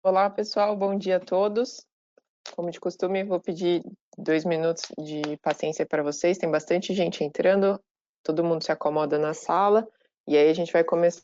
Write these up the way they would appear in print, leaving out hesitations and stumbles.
Olá, pessoal, bom dia a todos. Como de costume, vou pedir 2 minutos de paciência para vocês. Tem bastante gente entrando, todo mundo se acomoda na sala, e aí a gente vai começar.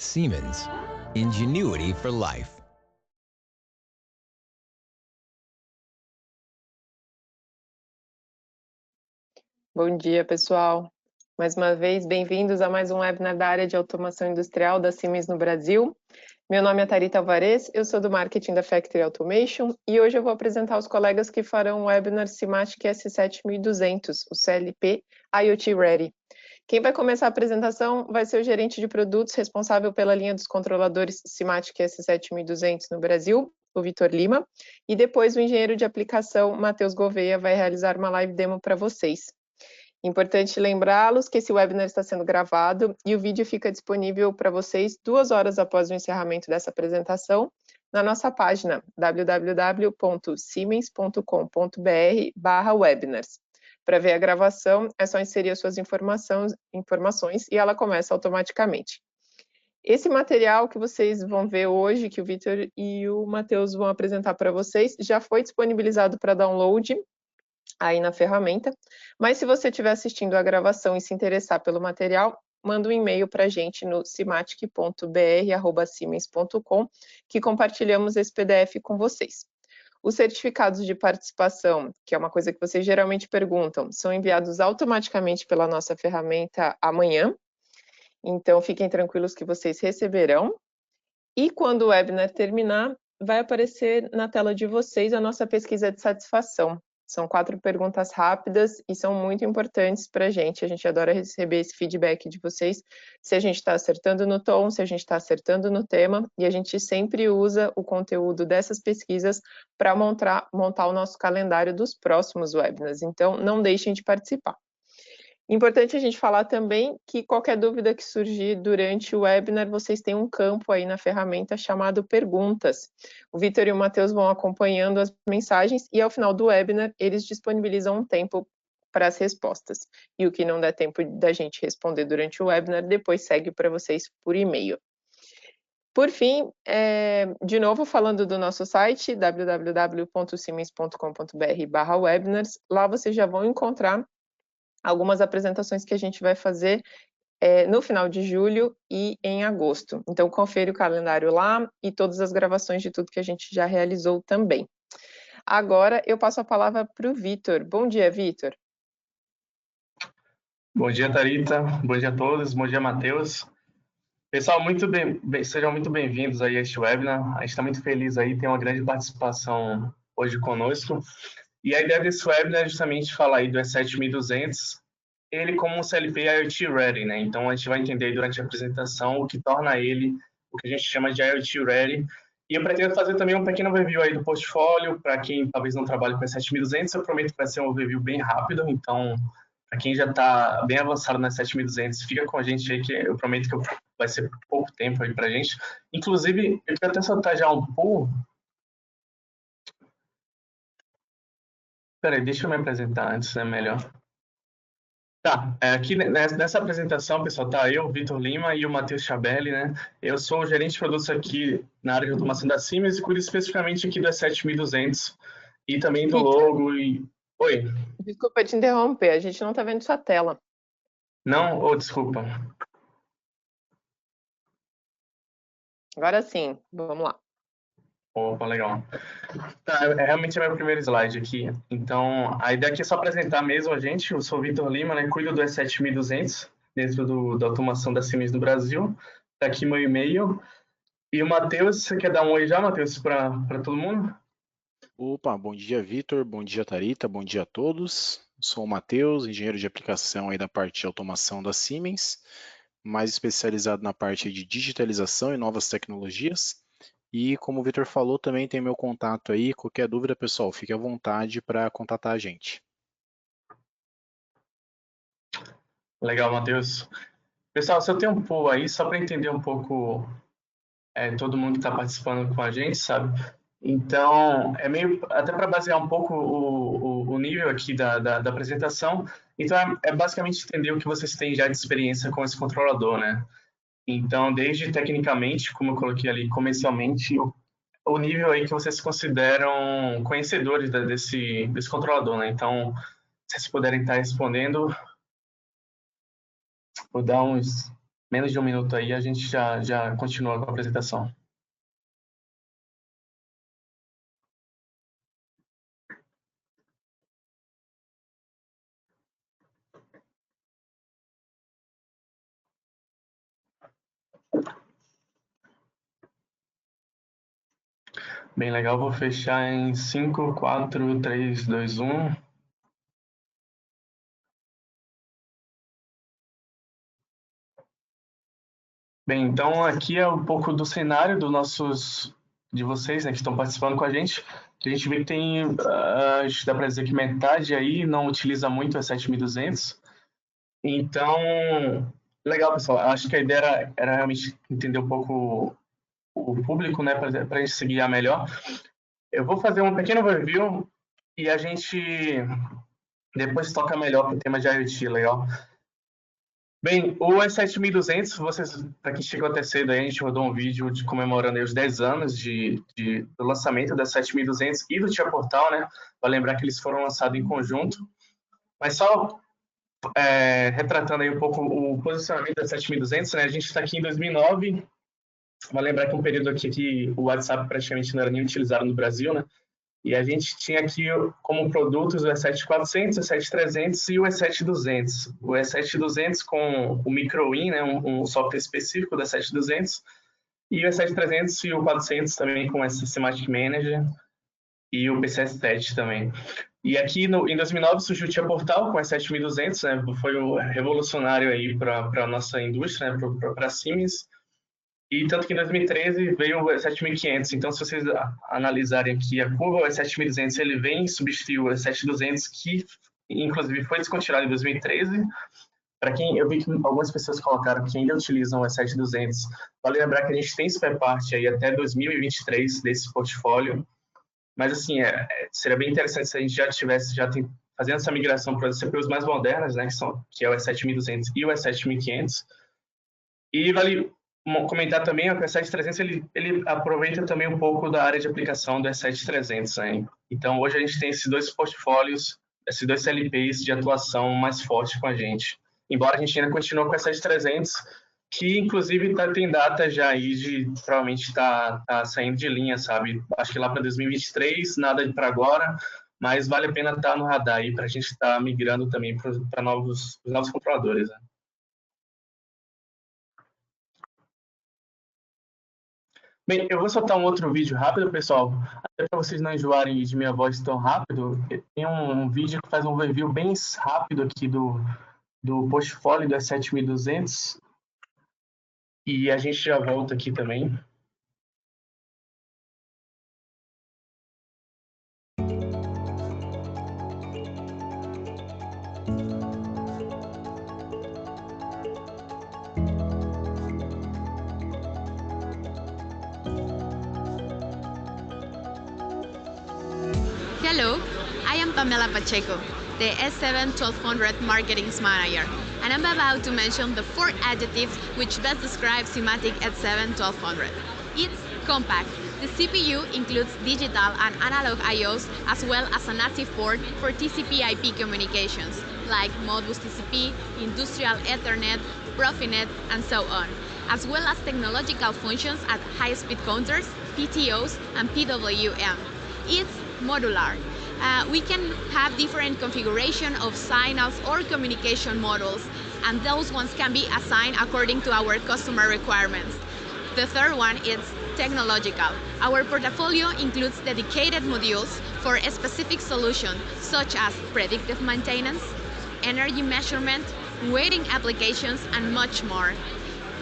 Siemens. Ingenuity for life. Bom dia, pessoal. Mais uma vez, bem-vindos a mais um webinar da área de automação industrial da Siemens no Brasil. Meu nome é Tharita Alvarez, eu sou do Marketing da Factory Automation e hoje eu vou apresentar os colegas que farão o webinar Simatic S7200, o CLP IoT Ready. Quem vai começar a apresentação vai ser o gerente de produtos responsável pela linha dos controladores Simatic S7200 no Brasil, o Vitor Lima, e depois o engenheiro de aplicação Matheus Gouveia vai realizar uma live demo para vocês. Importante lembrá-los que esse webinar está sendo gravado e o vídeo fica disponível para vocês 2 horas após o encerramento dessa apresentação na nossa página www.siemens.com.br/webinars. Para ver a gravação, é só inserir as suas informações e ela começa automaticamente. Esse material que vocês vão ver hoje, que o Vitor e o Matheus vão apresentar para vocês, já foi disponibilizado para download aí na ferramenta, mas se você estiver assistindo a gravação e se interessar pelo material, manda um e-mail para a gente no cimatic.br@siemens.com, que compartilhamos esse PDF com vocês. Os certificados de participação, que é uma coisa que vocês geralmente perguntam, são enviados automaticamente pela nossa ferramenta amanhã, então fiquem tranquilos que vocês receberão. E quando o webinar terminar, vai aparecer na tela de vocês a nossa pesquisa de satisfação. São 4 perguntas rápidas e são muito importantes para a gente adora receber esse feedback de vocês, se a gente está acertando no tom, se a gente está acertando no tema, e a gente sempre usa o conteúdo dessas pesquisas para montar o nosso calendário dos próximos webinars, então não deixem de participar. Importante a gente falar também que qualquer dúvida que surgir durante o webinar, vocês têm um campo aí na ferramenta chamado perguntas. O Vitor e o Matheus vão acompanhando as mensagens e ao final do webinar eles disponibilizam um tempo para as respostas. E o que não der tempo da gente responder durante o webinar, depois segue para vocês por e-mail. Por fim, de novo falando do nosso site, www.siemens.com.br/webinars, lá vocês já vão encontrar algumas apresentações que a gente vai fazer no final de julho e em agosto. Então, confere o calendário lá e todas as gravações de tudo que a gente já realizou também. Agora, eu passo a palavra para o Vitor. Bom dia, Vitor. Bom dia, Tharita. Bom dia a todos. Bom dia, Matheus. Pessoal, sejam muito bem-vindos aí a este webinar. A gente está muito feliz aí, tem uma grande participação hoje conosco. E a ideia desse webinar é justamente falar aí do E7200, ele como um CLP IoT Ready, né? Então, a gente vai entender durante a apresentação o que torna ele o que a gente chama de IoT Ready. E eu pretendo fazer também um pequeno overview aí do portfólio, para quem talvez não trabalhe com E7200, eu prometo que vai ser um overview bem rápido, então, para quem já está bem avançado na E7200, fica com a gente aí, que eu prometo que vai ser pouco tempo aí para a gente. Inclusive, eu quero até soltar já um pull. Peraí, deixa eu me apresentar antes, é melhor. Tá, aqui nessa apresentação, pessoal, tá eu, Vitor Lima e o Matheus Chabelli, né? Eu sou o gerente de produtos aqui na área de automação da Siemens e cuido especificamente aqui do E7200 e também do logo e... Oi? Desculpa te interromper, a gente não está vendo sua tela. Não? Oh, desculpa. Agora sim, vamos lá. Opa, legal. Tá, realmente é meu primeiro slide aqui. Então, a ideia aqui é só apresentar mesmo a gente. Eu sou o Vitor Lima, né? Cuido do E7200 dentro da automação da Siemens no Brasil. Tá aqui meu e-mail. E o Matheus, você quer dar um oi já, Matheus, para todo mundo? Opa, bom dia, Vitor. Bom dia, Tharita. Bom dia a todos. Sou o Matheus, engenheiro de aplicação aí da parte de automação da Siemens, mais especializado na parte de digitalização e novas tecnologias. E como o Vitor falou, também tem meu contato aí. Qualquer dúvida, pessoal, fique à vontade para contatar a gente. Legal, Matheus. Pessoal, se eu tenho um pull aí, só para entender um pouco todo mundo que está participando com a gente, sabe? Então, é meio, até para basear um pouco o nível aqui da apresentação, então é basicamente entender o que vocês têm já de experiência com esse controlador, né? Então, desde tecnicamente, como eu coloquei ali, comercialmente, o nível aí que vocês consideram conhecedores desse controlador, né? Então, se vocês puderem estar respondendo, vou dar uns menos de um minuto aí, a gente já continua com a apresentação. Bem legal, vou fechar em 5, 4, 3, 2, 1. Bem, então aqui é um pouco do cenário de vocês, né, que estão participando com a gente. A gente vê que tem, acho que dá para dizer que metade aí não utiliza muito a 7200. Então, legal, pessoal. Acho que a ideia era realmente entender um pouco o público, né, para a gente se guiar melhor. Eu vou fazer um pequeno overview e a gente depois toca melhor para o tema de IoT, legal? Bem, o E7200, vocês, para quem chegou até cedo aí, a gente rodou um vídeo comemorando aí os 10 anos do lançamento da 7200 e do Tia Portal, né? Para lembrar que eles foram lançados em conjunto. Mas só retratando aí um pouco o posicionamento da 7200, né? A gente está aqui em 2009. Vai lembrar que um período aqui que o WhatsApp praticamente não era nem utilizado no Brasil, né? E a gente tinha aqui como produtos o E7400, o E7300 e o E7200. O E7200 com o MicroWin, né, um software específico do E7200, e o E7300 e o 400 também com esse Semantic Manager e o PCS Test também. E aqui em 2009 surgiu o Tia Portal com o E7200, né, foi revolucionário aí para a nossa indústria, né, para a Siemens. E tanto que em 2013 veio o 7500. Então, se vocês analisarem aqui a curva, o 7200 ele vem substituir o 7200, que inclusive foi descontinuado em 2013. Para quem eu vi que algumas pessoas colocaram que ainda utilizam o 7200, vale lembrar que a gente tem spare part aí até 2023 desse portfólio. Mas assim, seria bem interessante se a gente já tivesse fazendo essa migração para as CPUs mais modernas, né, que é o E7200 e o E7500. E vale comentar também que o E7300 ele aproveita também um pouco da área de aplicação do E7300, né? Então hoje a gente tem esses dois portfólios, esses dois CLPs de atuação mais forte com a gente. Embora a gente ainda continue com o E7300, que inclusive tem data já aí de provavelmente tá saindo de linha, sabe? Acho que lá para 2023, nada para agora, mas vale a pena estar no radar aí para a gente estar migrando também para novos controladores, né? Bem, eu vou soltar um outro vídeo rápido, pessoal, até para vocês não enjoarem de minha voz tão rápido. Tem um vídeo que faz um review bem rápido aqui do portfólio do E7200 e a gente já volta aqui também. Hello, I am Pamela Pacheco, the S7-1200 Marketing Manager, and I'm about to mention the 4 adjectives which best describe Simatic S7-1200. It's compact. The CPU includes digital and analog I/Os as well as a native port for TCP/IP communications, like Modbus TCP, Industrial Ethernet, Profinet, and so on, as well as technological functions at high-speed counters, PTOs, and PWM. It's modular. We can have different configuration of signals or communication models, and those ones can be assigned according to our customer requirements. The third one is technological. Our portfolio includes dedicated modules for a specific solution, such as predictive maintenance, energy measurement, weighting applications, and much more.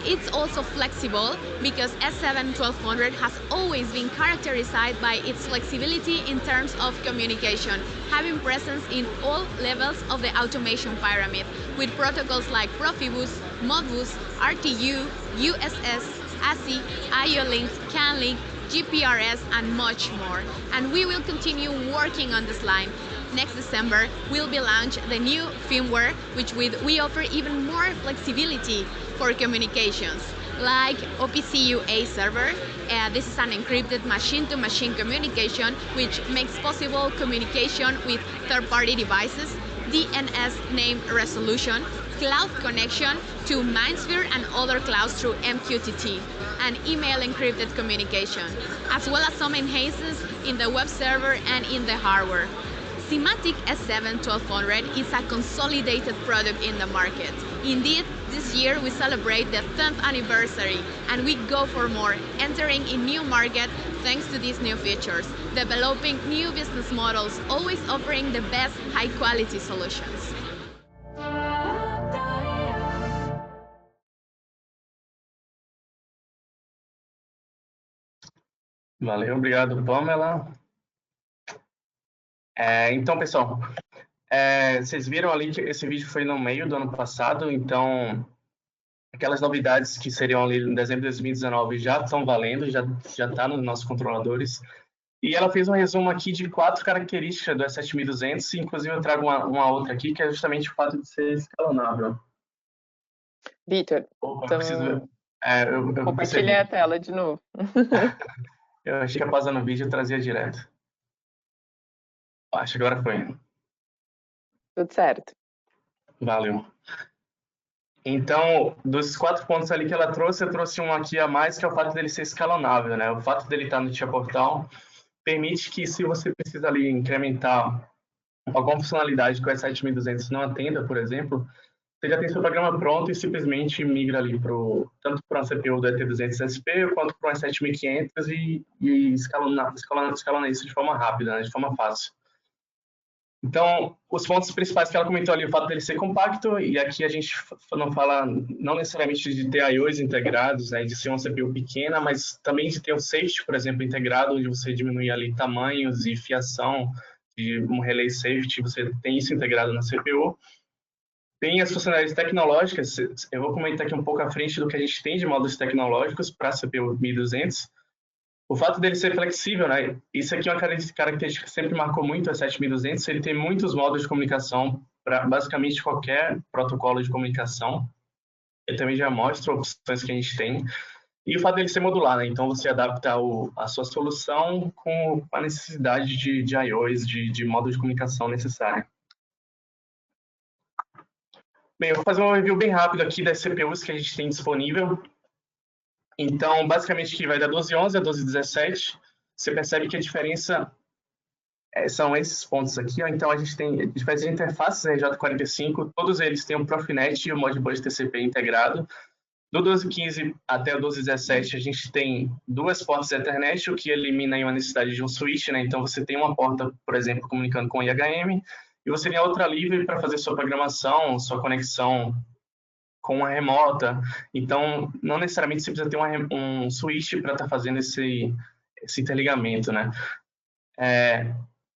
It's also flexible because S7-1200 has always been characterized by its flexibility in terms of communication, having presence in all levels of the automation pyramid, with protocols like Profibus, Modbus, RTU, USS, ASI, IO-Link, CAN-Link, GPRS, and much more. And we will continue working on this line. Next December, we'll be launching the new firmware, which we offer even more flexibility for communications, like OPC-UA server. This is an encrypted machine-to-machine communication, which makes possible communication with third-party devices, DNS name resolution, cloud connection to MindSphere and other clouds through MQTT, and email encrypted communication, as well as some enhancements in the web server and in the hardware. Simatic S7-1200 is a consolidated product in the market. Indeed, this year we celebrate the 10th anniversary, and we go for more, entering in new markets thanks to these new features, developing new business models, always offering the best high-quality solutions. Valeu, obrigado, Pamela. Então, pessoal, vocês viram ali que esse vídeo foi no meio do ano passado, então aquelas novidades que seriam ali em dezembro de 2019 já estão valendo, já está nos nossos controladores. E ela fez um resumo aqui de 4 características do E7200, inclusive eu trago uma outra aqui, que é justamente o fato de ser escalonável. Vitor, Opa, então, preciso... eu compartilhei a tela de novo. Eu achei que pausando o vídeo eu trazia direto. Acho que agora foi. Tudo certo. Valeu. Então, dos 4 pontos ali que ela trouxe, eu trouxe um aqui a mais, que é o fato dele ser escalonável, né? O fato dele estar no Tia Portal permite que, se você precisa ali incrementar alguma funcionalidade que o S7200 não atenda, por exemplo, você já tem seu programa pronto e simplesmente migra ali tanto para uma CPU do ET200SP quanto para um S7500 e escalona isso de forma rápida, né? De forma fácil. Então, os pontos principais que ela comentou ali, o fato dele ser compacto, e aqui a gente não fala não necessariamente de ter I/Os integrados, né, de ser uma CPU pequena, mas também de ter um safety, por exemplo, integrado, onde você diminui ali tamanhos e fiação de um relay safety, você tem isso integrado na CPU. Tem as funcionalidades tecnológicas, eu vou comentar aqui um pouco à frente do que a gente tem de módulos tecnológicos para a CPU 1200. O fato dele ser flexível, né? Isso aqui é uma característica que sempre marcou muito a 7200. Ele tem muitos modos de comunicação para basicamente qualquer protocolo de comunicação. Ele também já mostra opções que a gente tem. E o fato dele ser modular, né? Então você adapta a sua solução com a necessidade de I/Os, de modo de comunicação necessário. Bem, eu vou fazer um review bem rápido aqui das CPUs que a gente tem disponível. Então, basicamente, que vai da 1211 a 1217. Você percebe que a diferença são esses pontos aqui. Ó. Então, a gente tem diferença de interfaces RJ45, todos eles têm o Profinet e o Modbus TCP integrado. Do 1215 até o 1217, a gente tem 2 portas Ethernet, o que elimina aí uma necessidade de um switch, né? Então, você tem uma porta, por exemplo, comunicando com o IHM, e você tem a outra livre para fazer sua programação, sua conexão com a remota. Então, não necessariamente você precisa ter um switch para estar fazendo esse interligamento, né?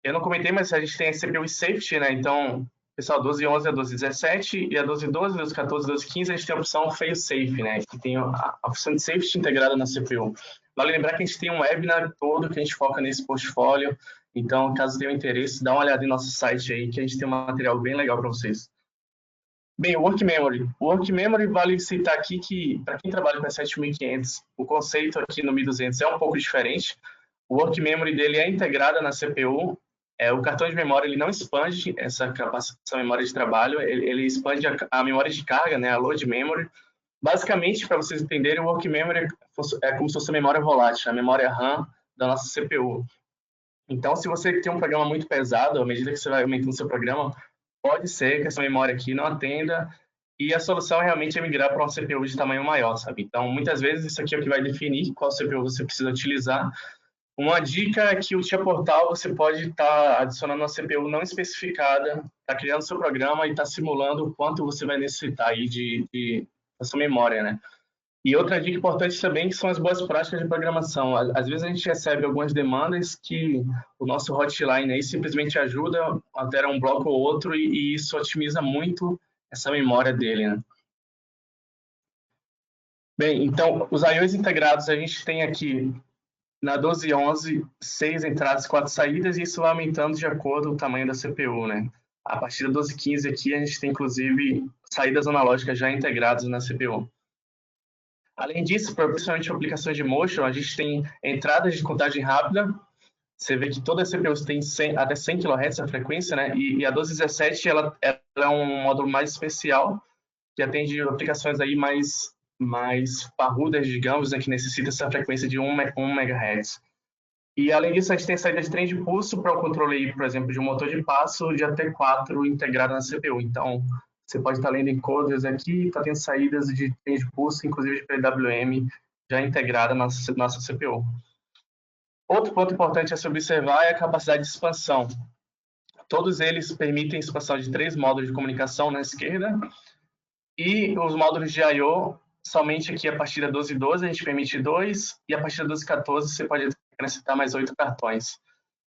Eu não comentei, mas a gente tem a CPU e Safety, né? Então, pessoal, 1211 a 1217 e a 1212, 1214, 1215, a gente tem a opção Fail Safe, né? Que tem a opção de Safety integrada na CPU. Vale lembrar que a gente tem um webinar todo que a gente foca nesse portfólio. Então, caso tenham interesse, dá uma olhada em nosso site aí, que a gente tem um material bem legal para vocês. Bem, o Work Memory. O Work Memory vale citar aqui que, para quem trabalha com a 7500, o conceito aqui no 1200 é um pouco diferente. O Work Memory dele é integrado na CPU. O cartão de memória ele não expande essa memória de trabalho, ele expande a memória de carga, né, a Load Memory. Basicamente, para vocês entenderem, o Work Memory é como se fosse a memória volátil, a memória RAM da nossa CPU. Então, se você tem um programa muito pesado, à medida que você vai aumentando o seu programa, pode ser que essa memória aqui não atenda, e a solução realmente é migrar para uma CPU de tamanho maior, sabe? Então, muitas vezes, isso aqui é o que vai definir qual CPU você precisa utilizar. Uma dica é que o Tia Portal você pode estar adicionando uma CPU não especificada, está criando seu programa e está simulando o quanto você vai necessitar aí da sua memória, né? E outra dica importante também são as boas práticas de programação. Às vezes a gente recebe algumas demandas que o nosso hotline aí simplesmente ajuda, altera um bloco ou outro e isso otimiza muito essa memória dele, né? Bem, então, os I/Os integrados a gente tem aqui na 1211, 6 entradas, 4 saídas, e isso vai aumentando de acordo com o tamanho da CPU, né? A partir da 1215 aqui, a gente tem, inclusive, saídas analógicas já integradas na CPU. Além disso, principalmente para aplicações de motion, a gente tem entradas de contagem rápida. Você vê que todas as CPUs têm até 100 kHz a frequência, né? E a 1217, ela é um módulo mais especial, que atende aplicações aí mais parrudas, digamos, né, que necessita essa frequência de 1 MHz. E, além disso, a gente tem saída de trem de pulso para o controle, por exemplo, de um motor de passo de até 4 integrado na CPU. Então, você pode estar lendo encoders aqui, está tendo saídas de trem de pulso, inclusive de PWM, já integrada na nossa CPU. Outro ponto importante a se observar é a capacidade de expansão. Todos eles permitem expansão de 3 módulos de comunicação na esquerda, e os módulos de I/O somente aqui a partir da 1212 a gente permite 2, e a partir da 1214 você pode acrescentar mais 8 cartões.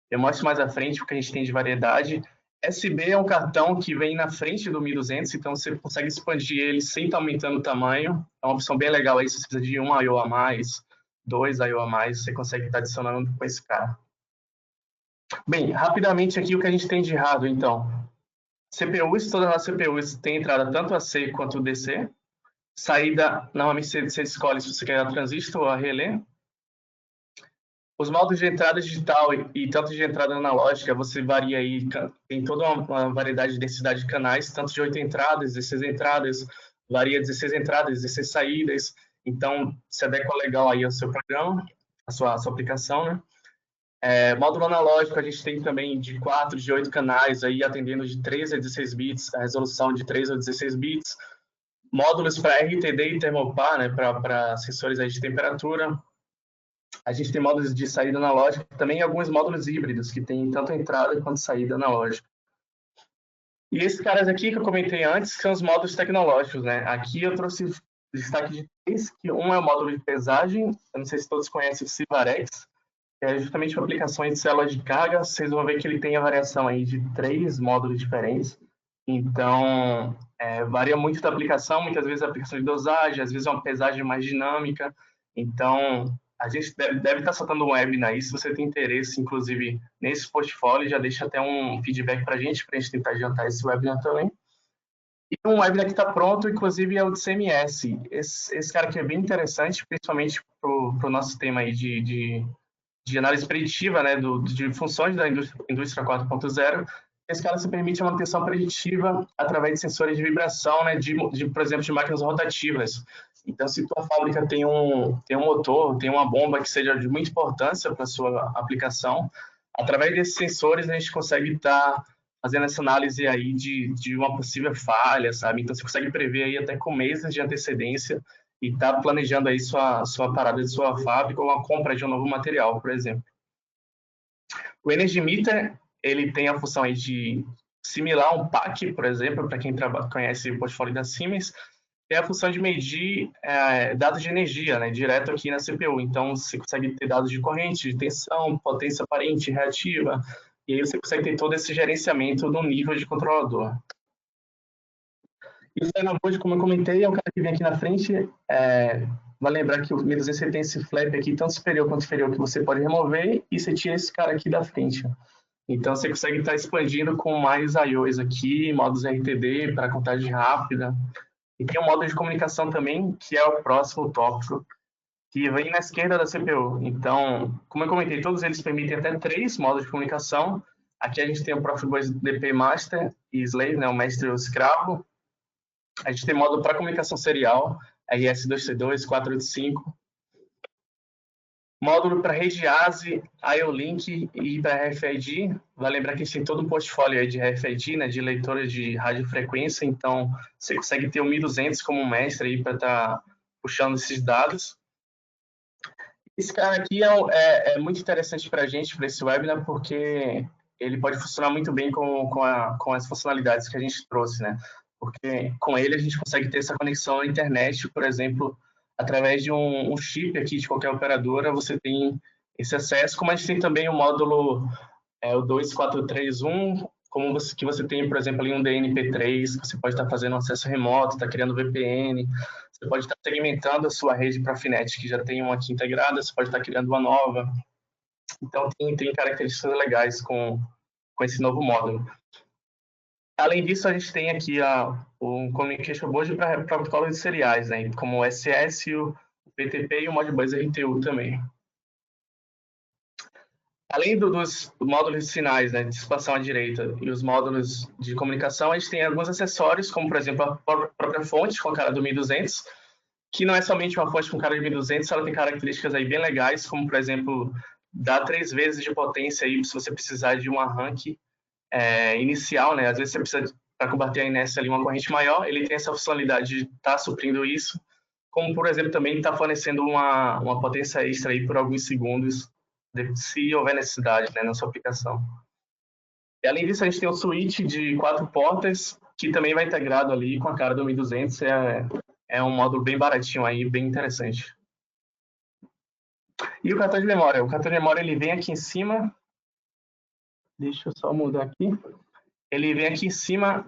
Eu mostro mais à frente o que a gente tem de variedade. SB é um cartão que vem na frente do 1200, então você consegue expandir ele sem estar aumentando o tamanho. É uma opção bem legal aí, se você precisa de 1 I/O a mais, 2 I/O a mais, você consegue estar adicionando com esse cara. Bem, rapidamente aqui o que a gente tem de errado, então. CPUs, todas as CPUs têm entrada tanto AC quanto DC. Saída, normalmente você escolhe se você quer a transistor ou a relé. Os modos de entrada digital e tanto de entrada analógica, você varia aí, tem toda uma variedade de densidade de canais, tanto de 8 entradas, 16 entradas, varia 16 entradas, 16 saídas, então se adequa legal aí ao seu programa, a sua aplicação, né? Módulo analógico, a gente tem também de 4, de 8 canais, aí atendendo de 13 a 16 bits, a resolução de 3 a 16 bits, módulos para RTD e termopar, né, para sensores aí de temperatura. A gente tem módulos de saída analógica, também alguns módulos híbridos, que tem tanto entrada quanto saída analógica. E esses caras aqui que eu comentei antes são os módulos tecnológicos, né? Aqui eu trouxe destaque de 3, que um é o módulo de pesagem, eu não sei se todos conhecem o Civarex, que é justamente para aplicações de célula de carga. Vocês vão ver que ele tem a variação aí de 3 módulos diferentes. Então, varia muito da aplicação, muitas vezes a aplicação de dosagem, às vezes é uma pesagem mais dinâmica. Então, a gente deve estar soltando um webinar aí, se você tem interesse, inclusive, nesse portfólio, já deixa até um feedback para a gente tentar adiantar esse webinar também. E um webinar que está pronto, inclusive, é o de CMS. Esse cara aqui é bem interessante, principalmente para o nosso tema aí de análise preditiva, né, de funções da indústria 4.0. Esse cara se permite a manutenção preditiva através de sensores de vibração, né, por exemplo, de máquinas rotativas. Então, se tua fábrica tem um motor, tem uma bomba que seja de muita importância para a sua aplicação, através desses sensores a gente consegue estar fazendo essa análise aí de uma possível falha, sabe? Então, você consegue prever aí até com meses de antecedência e estar planejando aí sua parada de sua fábrica ou a compra de um novo material, por exemplo. O Energy Meter, ele tem a função aí de similar a um PAC, por exemplo, para quem conhece o portfólio da Siemens, é a função de medir dados de energia, né, direto aqui na CPU. Então, você consegue ter dados de corrente, de tensão, potência aparente, reativa, e aí você consegue ter todo esse gerenciamento no nível de controlador. E o Dynaboard, como eu comentei, é um cara que vem aqui na frente. Vai lembrar que o 1200 tem esse flap aqui, tanto superior quanto inferior, que você pode remover, e você tira esse cara aqui da frente. Então, você consegue estar expandindo com mais I/Os aqui, modos RTD para contagem rápida. E tem um modo de comunicação também, que é o próximo tópico, que vem na esquerda da CPU. Então, como eu comentei, todos eles permitem até 3 modos de comunicação. Aqui a gente tem o Profibus DP Master e Slave, né, o mestre e o escravo. A gente tem modo para comunicação serial, RS232, 485. Módulo para rede ASI, IO-Link e para RFID. Vai lembrar que a gente tem todo um portfólio aí de RFID, né, de leitores de radiofrequência, então você consegue ter o 1200 como mestre aí para estar puxando esses dados. Esse cara aqui é muito interessante para a gente, para esse webinar, porque ele pode funcionar muito bem com as funcionalidades que a gente trouxe, né? Porque com ele a gente consegue ter essa conexão à internet, por exemplo, através de um chip aqui de qualquer operadora, você tem esse acesso, como a gente tem também o módulo, o 2431, que você tem, por exemplo, ali um DNP3, que você pode estar fazendo acesso remoto, está criando VPN, você pode estar segmentando a sua rede para Finet, que já tem uma aqui integrada, você pode estar criando uma nova. Então, tem características legais com esse novo módulo. Além disso, a gente tem aqui o Communication Board para protocolos de seriais, né, como o SS, o PTP e o Modbus RTU também. Além dos módulos de sinais, né, de dissipação à direita e os módulos de comunicação, a gente tem alguns acessórios, como, por exemplo, a própria fonte com a cara do 1200, que não é somente uma fonte com cara de 1200, ela tem características aí bem legais, como, por exemplo, dá 3 vezes de potência aí se você precisar de um arranque inicial, né? Às vezes você precisa, para combater a inércia ali, uma corrente maior, ele tem essa funcionalidade de estar suprindo isso, como, por exemplo, também está fornecendo uma potência extra aí por alguns segundos, se houver necessidade, né, na sua aplicação. E, além disso, a gente tem um switch de 4 portas, que também vai integrado ali com a cara do 1200, é um módulo bem baratinho aí, bem interessante. E o cartão de memória? O cartão de memória, ele vem aqui em cima. Deixa eu só mudar aqui. Ele vem aqui em cima,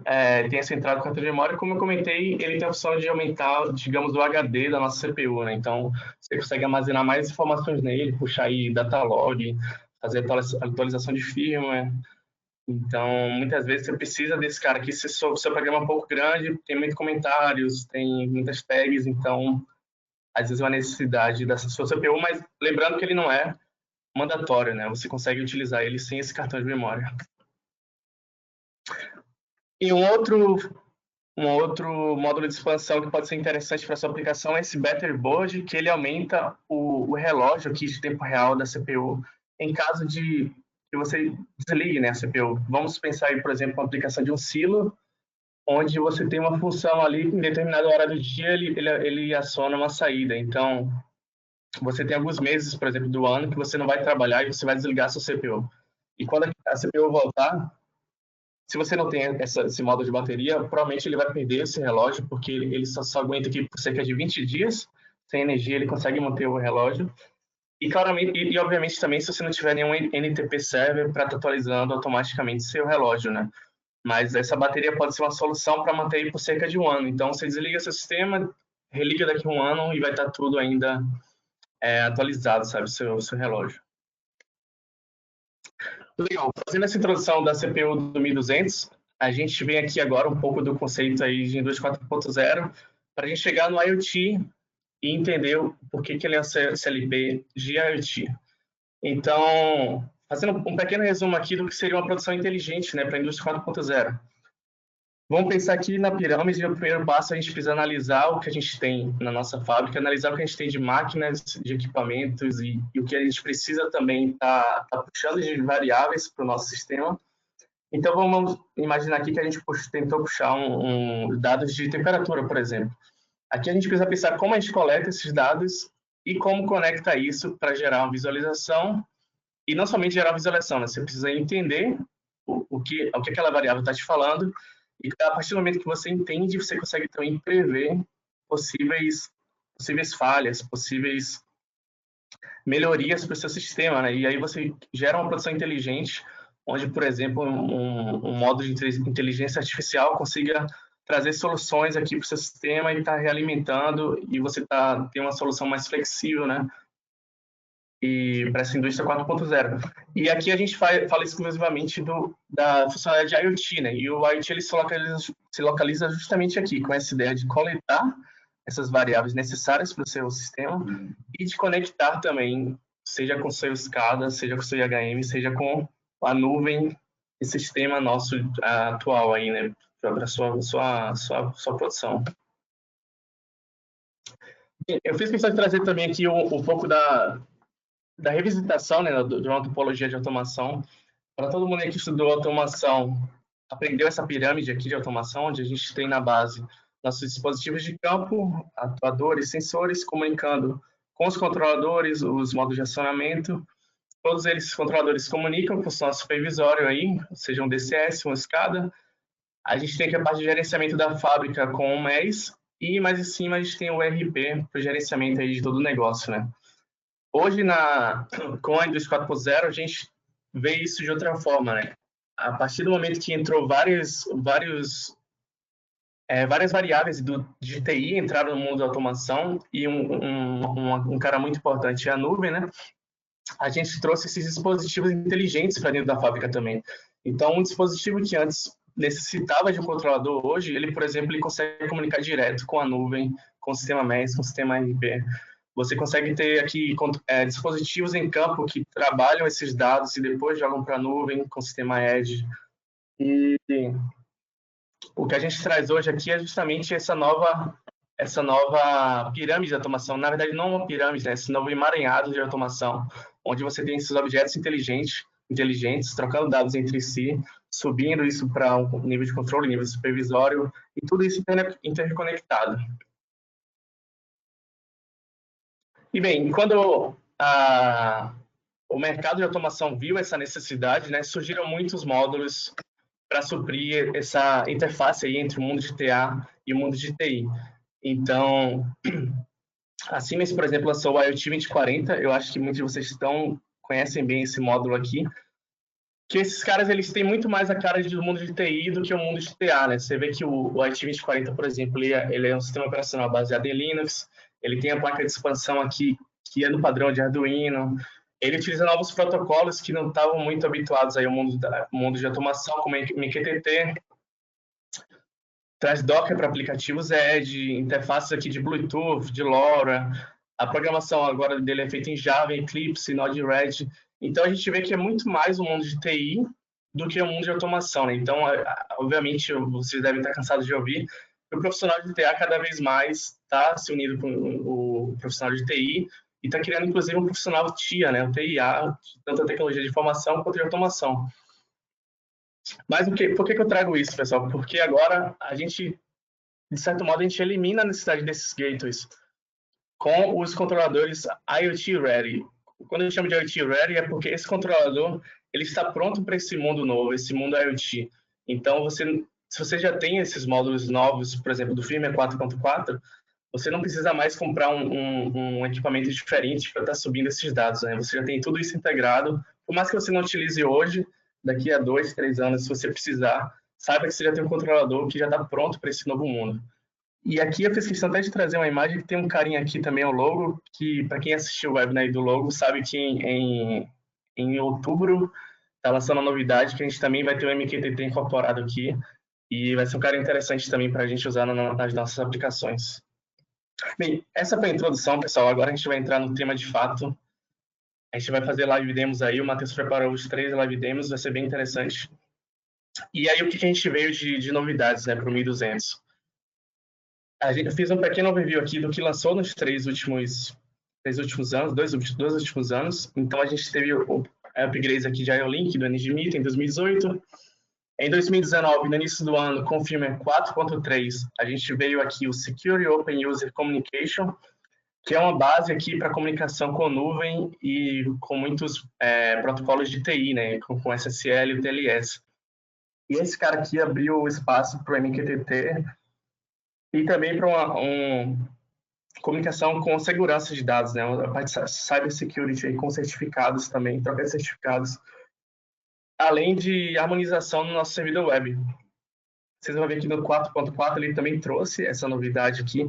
tem essa entrada do cartão de memória. Como eu comentei, ele tem a opção de aumentar, digamos, o HD da nossa CPU, né? Então, você consegue armazenar mais informações nele, puxar aí datalog, fazer atualização de firmware. Então, muitas vezes você precisa desse cara aqui, se o seu programa é um pouco grande, tem muitos comentários, tem muitas tags, então, às vezes é uma necessidade dessa sua CPU, mas lembrando que ele não é mandatório, né? Você consegue utilizar ele sem esse cartão de memória. E um outro módulo de expansão que pode ser interessante para sua aplicação é esse Battery Board, que ele aumenta o relógio aqui de tempo real da CPU em caso de que você desligue, né, a CPU. Vamos pensar aí, por exemplo, uma aplicação de um silo, onde você tem uma função ali, em determinada hora do dia, ele aciona uma saída. Então, você tem alguns meses, por exemplo, do ano, que você não vai trabalhar e você vai desligar a sua CPU. E quando a CPU voltar, se você não tem esse modo de bateria, provavelmente ele vai perder esse relógio, porque ele só aguenta aqui por cerca de 20 dias. Sem energia, ele consegue manter o relógio. E, claramente, e obviamente, também, se você não tiver nenhum NTP server para estar atualizando automaticamente seu relógio, né? Mas essa bateria pode ser uma solução para manter aí por cerca de um ano. Então, você desliga seu sistema, religa daqui a um ano e vai estar tudo ainda atualizado, sabe, seu relógio. Legal. Fazendo essa introdução da CPU do 1200, a gente vem aqui agora um pouco do conceito aí de indústria 4.0 para a gente chegar no IoT e entender por que ele é um CLP de IoT. Então, fazendo um pequeno resumo aqui do que seria uma produção inteligente, né, para a indústria 4.0. Vamos pensar aqui na pirâmide, no primeiro passo a gente precisa analisar o que a gente tem na nossa fábrica, analisar o que a gente tem de máquinas, de equipamentos e o que a gente precisa também tá puxando de variáveis para o nosso sistema. Então vamos imaginar aqui que a gente tentou puxar dados de temperatura, por exemplo. Aqui a gente precisa pensar como a gente coleta esses dados e como conecta isso para gerar uma visualização. E não somente gerar uma visualização, né? Você precisa entender o que aquela variável está te falando. E a partir do momento que você entende, você consegue também prever possíveis falhas, possíveis melhorias para o seu sistema, né? E aí você gera uma produção inteligente, onde, por exemplo, um modo de inteligência artificial consiga trazer soluções aqui para o seu sistema e estar realimentando, e você tem uma solução mais flexível, né? E para essa indústria 4.0. E aqui a gente fala exclusivamente da funcionalidade de IoT, né? E o IoT ele se localiza justamente aqui, com essa ideia de coletar essas variáveis necessárias para o seu sistema e de conectar também, seja com o seu SCADA, seja com o seu IHM, seja com a nuvem e sistema nosso atual aí, né? Para a sua produção. Eu fiz questão de trazer também aqui um pouco da revisitação, né, de uma topologia de automação. Para todo mundo que estudou automação, aprendeu essa pirâmide aqui de automação, onde a gente tem na base nossos dispositivos de campo, atuadores, sensores, comunicando com os controladores, os modos de acionamento. Todos eles, controladores, comunicam com o nosso supervisório aí, seja um DCS, um SCADA. A gente tem aqui a parte de gerenciamento da fábrica com o MES, e mais em cima a gente tem o ERP para o gerenciamento aí de todo o negócio, né? Hoje, com a indústria 4.0, a gente vê isso de outra forma, né? A partir do momento que entrou várias variáveis de TI entraram no mundo da automação, e um cara muito importante é a nuvem, né? A gente trouxe esses dispositivos inteligentes para dentro da fábrica também. Então, um dispositivo que antes necessitava de um controlador, hoje, ele, por exemplo, ele consegue comunicar direto com a nuvem, com o sistema MES, com o sistema ERP. Você consegue ter aqui dispositivos em campo que trabalham esses dados e depois jogam para a nuvem com o sistema Edge. E o que a gente traz hoje aqui é justamente essa nova pirâmide de automação. Na verdade, não uma pirâmide, né? Esse novo emaranhado de automação, onde você tem esses objetos inteligentes, trocando dados entre si, subindo isso para um nível de controle, nível supervisório, e tudo isso interconectado. E bem, quando o mercado de automação viu essa necessidade, né, surgiram muitos módulos para suprir essa interface aí entre o mundo de TA e o mundo de TI. Então, a Siemens, por exemplo, lançou o IoT 2040, eu acho que muitos de vocês conhecem bem esse módulo aqui, que esses caras, eles têm muito mais a cara do mundo de TI do que o mundo de TA, né? Você vê que o IoT 2040, por exemplo, ele é um sistema operacional baseado em Linux, ele tem a placa de expansão aqui, que é no padrão de Arduino, Ele utiliza novos protocolos que não estavam muito habituados aí ao mundo de automação, como MQTT, traz Docker para aplicativos Edge, interfaces aqui de Bluetooth, de LoRa. A programação agora dele é feita em Java, Eclipse, Node-RED. Então, a gente vê que é muito mais um mundo de TI do que um mundo de automação, né? Então, obviamente, vocês devem estar cansados de ouvir que o profissional de TA cada vez mais está se unindo com o profissional de TI e está criando, inclusive, um profissional TIA, né? O TIA, tanto a tecnologia de informação quanto de automação. Mas por que eu trago isso, pessoal? Porque agora a gente, de certo modo, a gente elimina a necessidade desses gateways com os controladores IoT Ready. Quando eu chamo de IoT Ready é porque esse controlador ele está pronto para esse mundo novo, esse mundo IoT. Então, se você já tem esses módulos novos, por exemplo, do firmware 4.4, você não precisa mais comprar um equipamento diferente para estar subindo esses dados, né? Você já tem tudo isso integrado. Por mais que você não utilize hoje, daqui a 2, 3 anos, se você precisar, saiba que você já tem um controlador que já está pronto para esse novo mundo. E aqui eu fiz questão até de trazer uma imagem que tem um carinha aqui também, o logo, que para quem assistiu o webinar do logo, sabe que em outubro está lançando uma novidade que a gente também vai ter o MQTT incorporado aqui e vai ser um cara interessante também para a gente usar nas nossas aplicações. Bem, essa foi a introdução, pessoal. Agora a gente vai entrar no tema de fato. A gente vai fazer live demos aí, o Matheus preparou os 3 live demos, vai ser bem interessante. E aí, o que a gente veio de novidades, né, para o 1200? Eu fiz um pequeno overview aqui do que lançou nos 3 últimos anos, dois últimos anos. Então, a gente teve upgrades aqui de IO-Link, do NGMeet, em 2018. Em 2019, no início do ano, com o firmware 4.3, a gente veio aqui o Secure Open User Communication, que é uma base aqui para comunicação com nuvem e com muitos protocolos de TI, né, com SSL e o TLS. E esse cara aqui abriu o espaço para o MQTT e também para uma comunicação com segurança de dados, né, a parte de cybersecurity com certificados também, troca de certificados, além de harmonização no nosso servidor web. Vocês vão ver que no 4.4 ele também trouxe essa novidade aqui.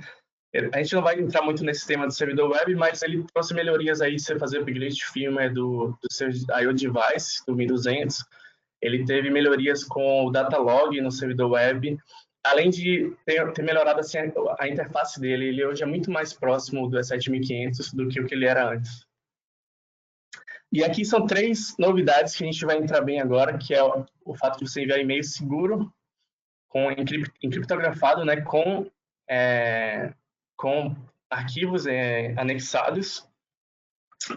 A gente não vai entrar muito nesse tema do servidor web, mas ele trouxe melhorias aí, você fazer upgrade de firmware do seu IO device, do 1200. Ele teve melhorias com o Datalog no servidor web, além de ter melhorado assim, a interface dele. Ele hoje é muito mais próximo do E7500 do que o que ele era antes. E aqui são 3 novidades que a gente vai entrar bem agora, que é o fato de você enviar e-mail seguro, encriptografado, né, com arquivos anexados,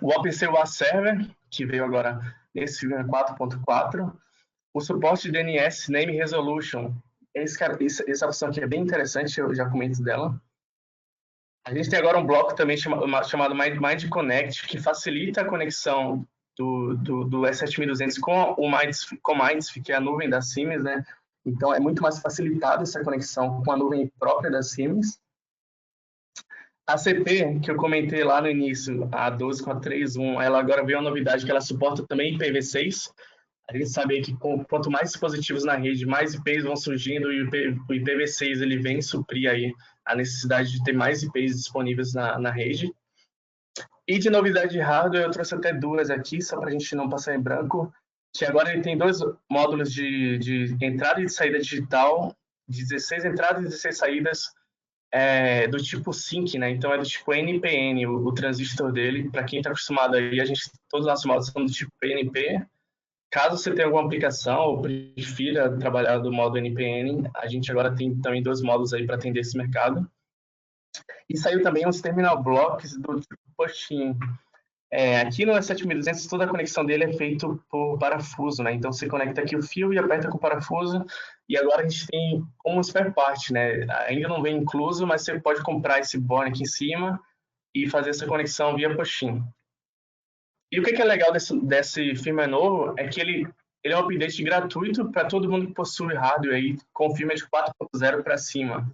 o OpenCUA Server, que veio agora nesse 4.4, o suporte de DNS Name Resolution. Essa opção aqui é bem interessante, eu já comento dela. A gente tem agora um bloco também chamado Mind Connect, que facilita a conexão do E7200 com o Mindscape, que é a nuvem da Siemens, né? Então, é muito mais facilitada essa conexão com a nuvem própria da Siemens. A CP, que eu comentei lá no início, a 12431, ela agora veio uma novidade que ela suporta também IPv6. A gente sabe que quanto mais dispositivos na rede, mais IPs vão surgindo e o IPv6 ele vem suprir aí a necessidade de ter mais IPs disponíveis na rede. E de novidade de hardware, eu trouxe até 2 aqui, só para a gente não passar em branco, que agora ele tem 2 módulos de entrada e de saída digital, de 16 entradas e 16 saídas, do tipo Sync, né? Então é do tipo NPN, o transistor dele. Para quem está acostumado aí, todos os nossos módulos são do tipo PNP. Caso você tenha alguma aplicação ou prefira trabalhar do modo NPN, a gente agora tem também 2 módulos aí para atender esse mercado. E saiu também uns terminal blocks do tipo Push-in. Aqui no E7200, toda a conexão dele é feita por parafuso, né? Então você conecta aqui o fio e aperta com o parafuso. E agora a gente tem como spare part, né? Ainda não vem incluso, mas você pode comprar esse board aqui em cima e fazer essa conexão via Push-in. E o que é legal desse firmware novo é que ele é um update gratuito para todo mundo que possui hardware aí com firmware de 4.0 para cima.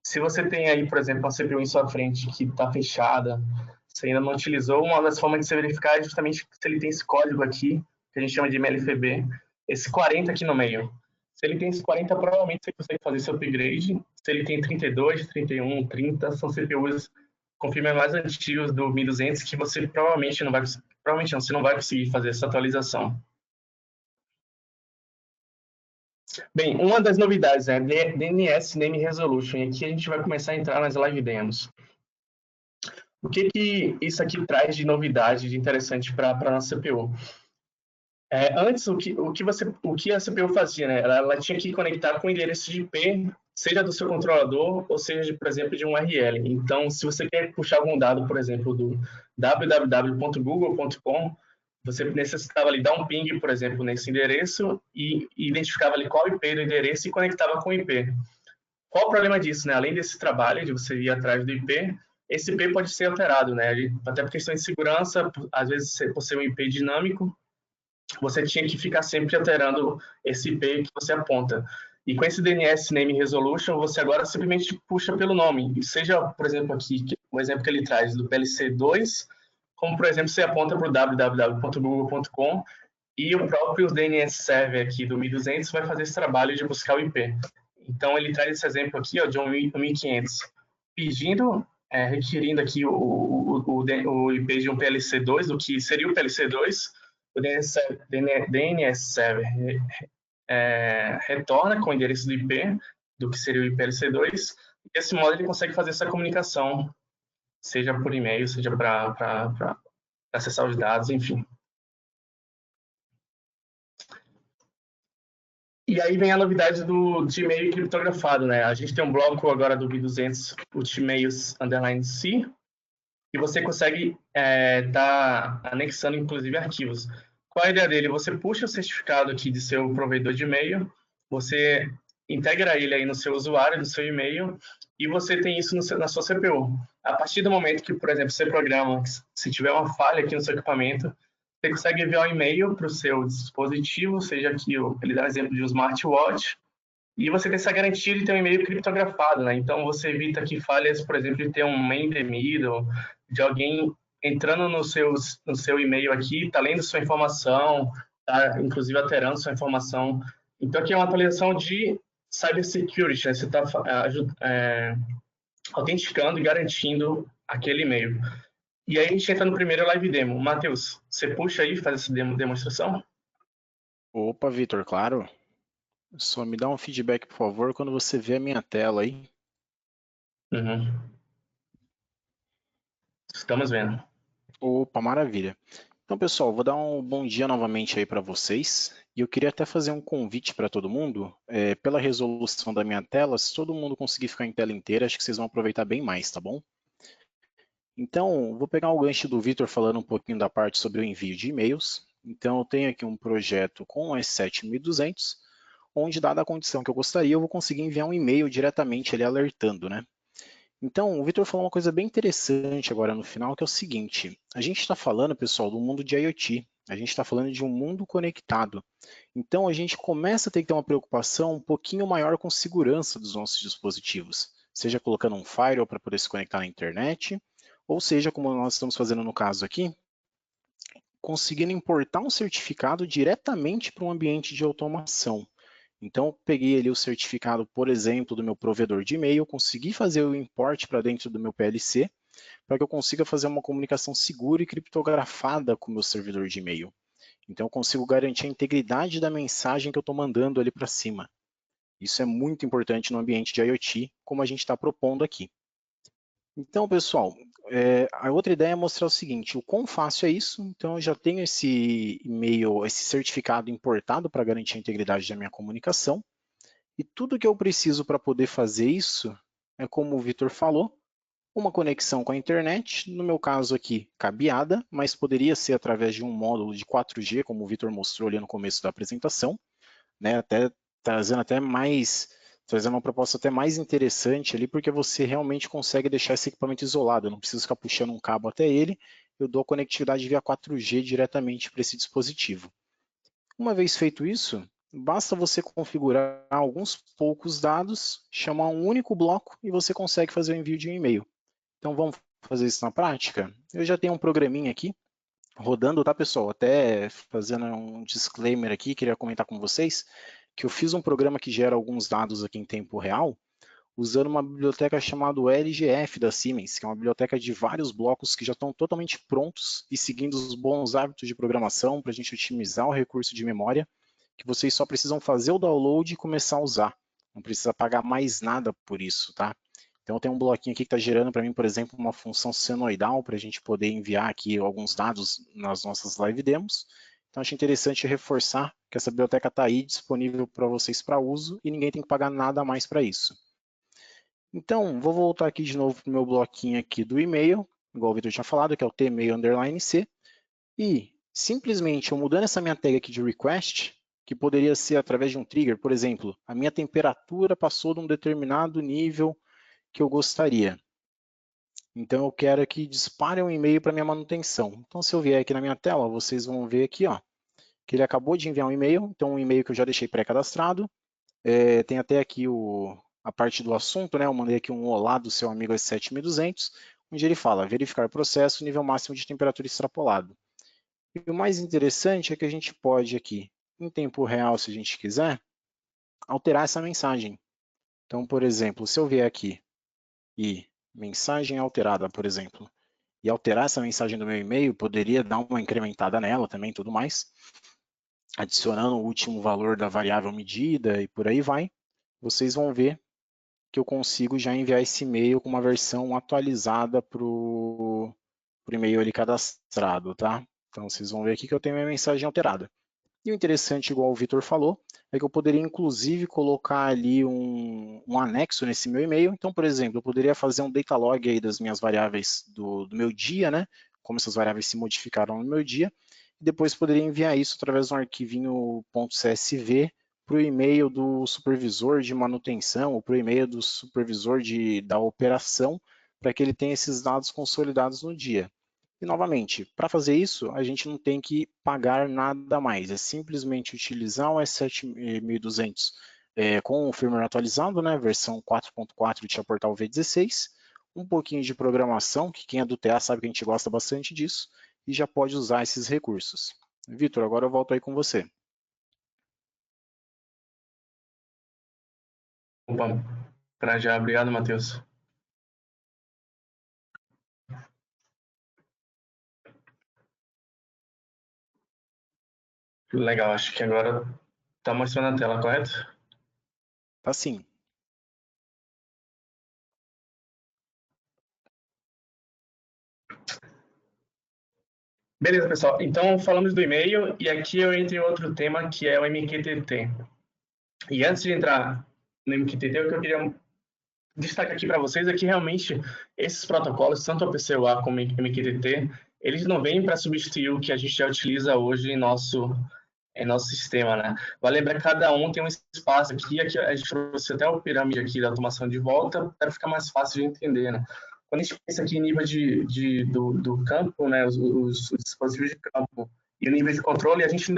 Se você tem aí, por exemplo, uma CPU em sua frente que está fechada, você ainda não utilizou, uma das formas de você verificar é justamente se ele tem esse código aqui, que a gente chama de MLFB, esse 40 aqui no meio. Se ele tem esse 40, provavelmente você consegue fazer esse upgrade. Se ele tem 32, 31, 30, são CPUs com firmware mais antigos do 1200 que você provavelmente não vai provavelmente não, você não vai conseguir fazer essa atualização. Bem, uma das novidades é DNS Name Resolution, e aqui a gente vai começar a entrar nas live demos. O que isso aqui traz de novidade, de interessante para a nossa CPU? Antes, o que a CPU fazia, né? Ela tinha que conectar com o endereço de IP, seja do seu controlador, ou seja, por exemplo, de um URL. Então, se você quer puxar algum dado, por exemplo, do www.google.com, você necessitava ali dar um ping, por exemplo, nesse endereço e identificava ali qual IP do endereço e conectava com o IP. Qual o problema disso, né? Além desse trabalho de você ir atrás do IP, esse IP pode ser alterado, né? Até por questão de segurança, às vezes por ser um IP dinâmico, você tinha que ficar sempre alterando esse IP que você aponta. E com esse DNS Name Resolution, você agora simplesmente puxa pelo nome. Seja, por exemplo, aqui, o exemplo que ele traz do PLC2, como, por exemplo, você aponta para o www.google.com e o próprio DNS Server aqui do 1200 vai fazer esse trabalho de buscar o IP. Então, ele traz esse exemplo aqui, ó, de 1500, requerindo aqui o IP de um PLC2, do que seria o PLC2, o DNS Server retorna com o endereço do IP, do que seria o IPLC2, e desse modo ele consegue fazer essa comunicação, seja por e-mail, seja para acessar os dados, enfim. E aí vem a novidade de e-mail criptografado, né? A gente tem um bloco agora do 1200, o emails_c, e você consegue tá anexando, inclusive, arquivos. Qual é a ideia dele? Você puxa o certificado aqui de seu provedor de e-mail, você integra ele aí no seu usuário, no seu e-mail, e você tem isso na sua CPU. A partir do momento que, por exemplo, você programa, se tiver uma falha aqui no seu equipamento, você consegue enviar um e-mail para o seu dispositivo, seja aqui, ele dá exemplo de um smartwatch, e você tem essa garantia de ter um e-mail criptografado, né? Então, você evita que falhas, por exemplo, de ter um main temido, de alguém entrando no seu e-mail aqui, tá lendo sua informação, tá inclusive alterando sua informação. Então, aqui é uma atualização de cybersecurity, né? Você está autenticando e garantindo aquele e-mail. E aí a gente entra no primeiro live demo. Matheus, você puxa aí e faz essa demonstração? Opa, Vitor, claro. Só me dá um feedback, por favor, quando você vê a minha tela aí. Uhum. Estamos vendo. Opa, maravilha. Então, pessoal, vou dar um bom dia novamente aí para vocês. E eu queria até fazer um convite para todo mundo. Pela resolução da minha tela, se todo mundo conseguir ficar em tela inteira, acho que vocês vão aproveitar bem mais, tá bom? Então, vou pegar o gancho do Vitor falando um pouquinho da parte sobre o envio de e-mails. Então, eu tenho aqui um projeto com o S7200, onde, dada a condição que eu gostaria, eu vou conseguir enviar um e-mail diretamente ali alertando, né? Então, o Vitor falou uma coisa bem interessante agora no final, que é o seguinte: a gente está falando, pessoal, do mundo de IoT, a gente está falando de um mundo conectado. Então, a gente começa a ter que ter uma preocupação um pouquinho maior com segurança dos nossos dispositivos, seja colocando um firewall para poder se conectar na internet, ou seja, como nós estamos fazendo no caso aqui, conseguindo importar um certificado diretamente para um ambiente de automação. Então, eu peguei ali o certificado, por exemplo, do meu provedor de e-mail, consegui fazer o import para dentro do meu PLC, para que eu consiga fazer uma comunicação segura e criptografada com o meu servidor de e-mail. Então, eu consigo garantir a integridade da mensagem que eu estou mandando ali para cima. Isso é muito importante no ambiente de IoT, como a gente está propondo aqui. Então, pessoal, a outra ideia é mostrar o seguinte: o quão fácil é isso. Então, eu já tenho esse e-mail, esse certificado importado para garantir a integridade da minha comunicação. E tudo que eu preciso para poder fazer isso é, como o Vitor falou, uma conexão com a internet, no meu caso aqui, cabeada, mas poderia ser através de um módulo de 4G, como o Vitor mostrou ali no começo da apresentação, né? Até trazendo uma proposta até mais interessante ali, porque você realmente consegue deixar esse equipamento isolado, eu não preciso ficar puxando um cabo até ele, eu dou a conectividade via 4G diretamente para esse dispositivo. Uma vez feito isso, basta você configurar alguns poucos dados, chamar um único bloco e você consegue fazer o envio de um e-mail. Então vamos fazer isso na prática? Eu já tenho um programinha aqui rodando, tá, pessoal? Até fazendo um disclaimer aqui, queria comentar com vocês que eu fiz um programa que gera alguns dados aqui em tempo real, usando uma biblioteca chamada LGF da Siemens, que é uma biblioteca de vários blocos que já estão totalmente prontos e seguindo os bons hábitos de programação para a gente otimizar o recurso de memória, que vocês só precisam fazer o download e começar a usar. Não precisa pagar mais nada por isso, tá? Então tem um bloquinho aqui que está gerando para mim, por exemplo, uma função senoidal para a gente poder enviar aqui alguns dados nas nossas live demos. Então acho interessante reforçar que essa biblioteca está aí disponível para vocês para uso e ninguém tem que pagar nada a mais para isso. Então, vou voltar aqui de novo para o meu bloquinho aqui do e-mail, igual o Vitor tinha falado, que é o tmail_c, e simplesmente eu mudando essa minha tag aqui de request, que poderia ser através de um trigger, por exemplo, a minha temperatura passou de um determinado nível que eu gostaria. Então eu quero que dispare um e-mail para minha manutenção. Então se eu vier aqui na minha tela, vocês vão ver aqui, ó, que ele acabou de enviar um e-mail, então um e-mail que eu já deixei pré-cadastrado. Tem até aqui a parte do assunto, né? Eu mandei aqui um olá do seu amigo S7200, onde ele fala, verificar processo, nível máximo de temperatura extrapolado. E o mais interessante é que a gente pode aqui, em tempo real, se a gente quiser, alterar essa mensagem. Então, por exemplo, se eu vier aqui e mensagem alterada, por exemplo, e alterar essa mensagem do meu e-mail, poderia dar uma incrementada nela também, tudo mais, adicionando o último valor da variável medida e por aí vai, vocês vão ver que eu consigo já enviar esse e-mail com uma versão atualizada para o e-mail ali cadastrado, tá? Então vocês vão ver aqui que eu tenho minha mensagem alterada. E o interessante, igual o Vitor falou, é que eu poderia inclusive colocar ali um anexo nesse meu e-mail. Então, por exemplo, eu poderia fazer um data log aí das minhas variáveis do meu dia, né? Como essas variáveis se modificaram no meu dia. E depois poderia enviar isso através de um arquivinho .csv para o e-mail do supervisor de manutenção ou para o e-mail do supervisor da operação, para que ele tenha esses dados consolidados no dia. E, novamente, para fazer isso, a gente não tem que pagar nada mais, é simplesmente utilizar o S7200 com o firmware atualizado, né, versão 4.4 de Portal V16, um pouquinho de programação, que quem é do TA sabe que a gente gosta bastante disso, e já pode usar esses recursos. Vitor, agora eu volto aí com você. Opa, para já, obrigado, Matheus. Legal, acho que agora está mostrando a tela, correto? Tá sim. Beleza, pessoal. Então, falamos do e-mail e aqui eu entro em outro tema que é o MQTT. E antes de entrar no MQTT, o que eu queria destacar aqui para vocês é que realmente esses protocolos, tanto a PCUA como o MQTT, eles não vêm para substituir o que a gente já utiliza hoje em nosso sistema, né? Vale lembrar que cada um tem um espaço aqui a gente trouxe até o pirâmide aqui da automação de volta para ficar mais fácil de entender, né? Quando a gente pensa aqui em nível do campo, né, os dispositivos de campo e o nível de controle, a gente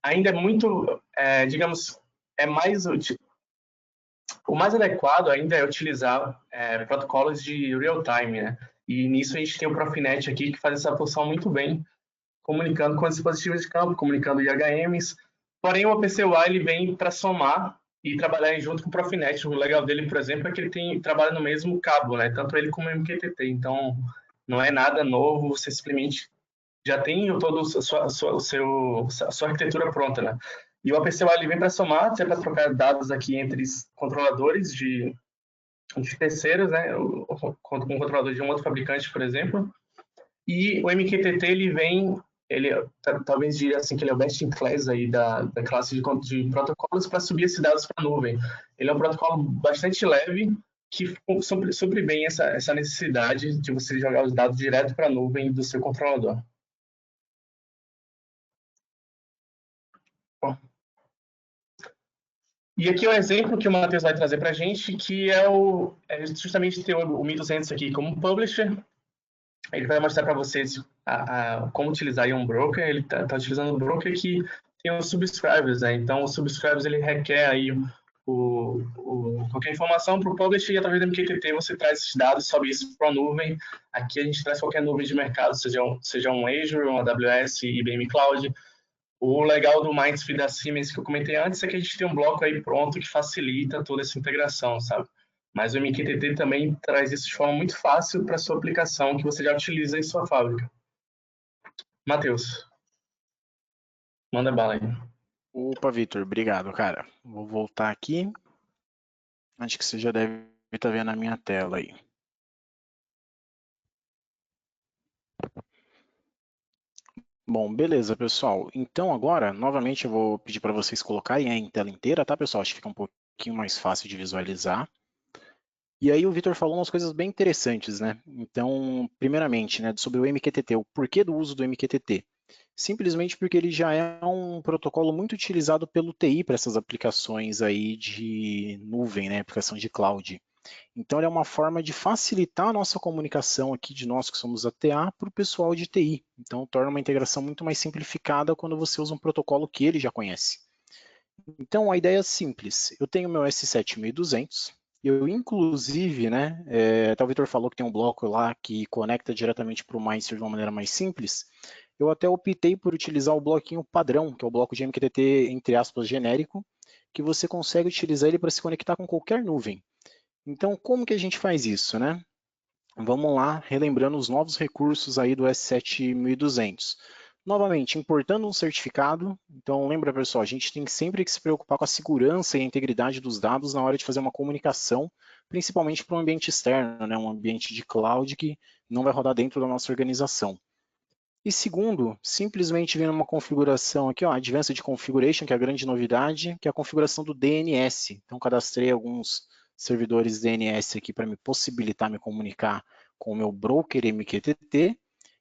ainda é muito, digamos, o mais adequado ainda é utilizar protocolos de real-time, né? E nisso a gente tem o Profinet aqui que faz essa função muito bem, comunicando com os dispositivos de campo, comunicando IHMs. Porém, o APCUA ele vem para somar e trabalhar junto com o Profinet. O legal dele, por exemplo, é que ele trabalha no mesmo cabo, né? Tanto ele como o MQTT. Então, não é nada novo, você simplesmente já tem toda a sua arquitetura pronta, né? E o APCUA ele vem para somar, para trocar dados aqui entre controladores de terceiros, né? Um controlador de um outro fabricante, por exemplo. E o MQTT ele talvez diria assim que ele é o best in class aí da classe de protocolos para subir esses dados para a nuvem. Ele é um protocolo bastante leve que supre bem essa necessidade de você jogar os dados direto para a nuvem do seu controlador. Bom. E aqui é um exemplo que o Matheus vai trazer para a gente, que é justamente ter o 1200 aqui como publisher. Ele vai mostrar para vocês como utilizar um broker. Ele está utilizando um broker que tem os subscribers, né? Então, os subscribers ele requer aí qualquer informação para o publisher e através do MQTT você traz esses dados, sobe isso para a nuvem. Aqui a gente traz qualquer nuvem de mercado, seja um Azure, um AWS, IBM Cloud. O legal do Mindspeed da Siemens que eu comentei antes é que a gente tem um bloco aí pronto que facilita toda essa integração, sabe? Mas o MQTT também traz isso de forma muito fácil para sua aplicação que você já utiliza em sua fábrica. Matheus, manda bala aí. Opa, Vitor, obrigado, cara. Vou voltar aqui. Acho que você já deve estar vendo a minha tela aí. Bom, beleza, pessoal. Então agora, novamente, eu vou pedir para vocês colocarem em tela inteira, tá, pessoal? Acho que fica um pouquinho mais fácil de visualizar. E aí o Vitor falou umas coisas bem interessantes, né? Então, primeiramente, né, sobre o MQTT, o porquê do uso do MQTT? Simplesmente porque ele já é um protocolo muito utilizado pelo TI para essas aplicações aí de nuvem, né, aplicação de cloud. Então, ele é uma forma de facilitar a nossa comunicação aqui de nós que somos a TA para o pessoal de TI. Então, torna uma integração muito mais simplificada quando você usa um protocolo que ele já conhece. Então, a ideia é simples. Eu tenho meu S7200, eu inclusive, né, até o Vitor falou que tem um bloco lá que conecta diretamente para o Mindster de uma maneira mais simples. Eu até optei por utilizar o bloquinho padrão, que é o bloco de MQTT, entre aspas, genérico, que você consegue utilizar ele para se conectar com qualquer nuvem. Então, como que a gente faz isso, né? Vamos lá, relembrando os novos recursos aí do S7200. Novamente, importando um certificado. Então, lembra, pessoal, a gente tem sempre que se preocupar com a segurança e a integridade dos dados na hora de fazer uma comunicação, principalmente para um ambiente externo, né? Um ambiente de cloud que não vai rodar dentro da nossa organização. E segundo, simplesmente vem uma configuração aqui, ó, Advanced Configuration, que é a grande novidade, que é a configuração do DNS. Então, cadastrei alguns servidores DNS aqui para me possibilitar me comunicar com o meu broker MQTT.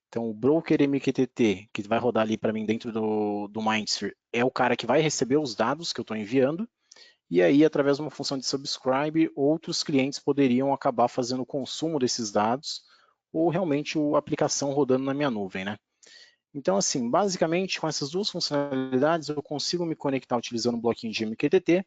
Então, o broker MQTT, que vai rodar ali para mim dentro do Mindsphere, é o cara que vai receber os dados que eu estou enviando. E aí, através de uma função de subscribe, outros clientes poderiam acabar fazendo o consumo desses dados ou realmente a aplicação rodando na minha nuvem, né? Então, assim, basicamente, com essas duas funcionalidades, eu consigo me conectar utilizando o bloquinho de MQTT.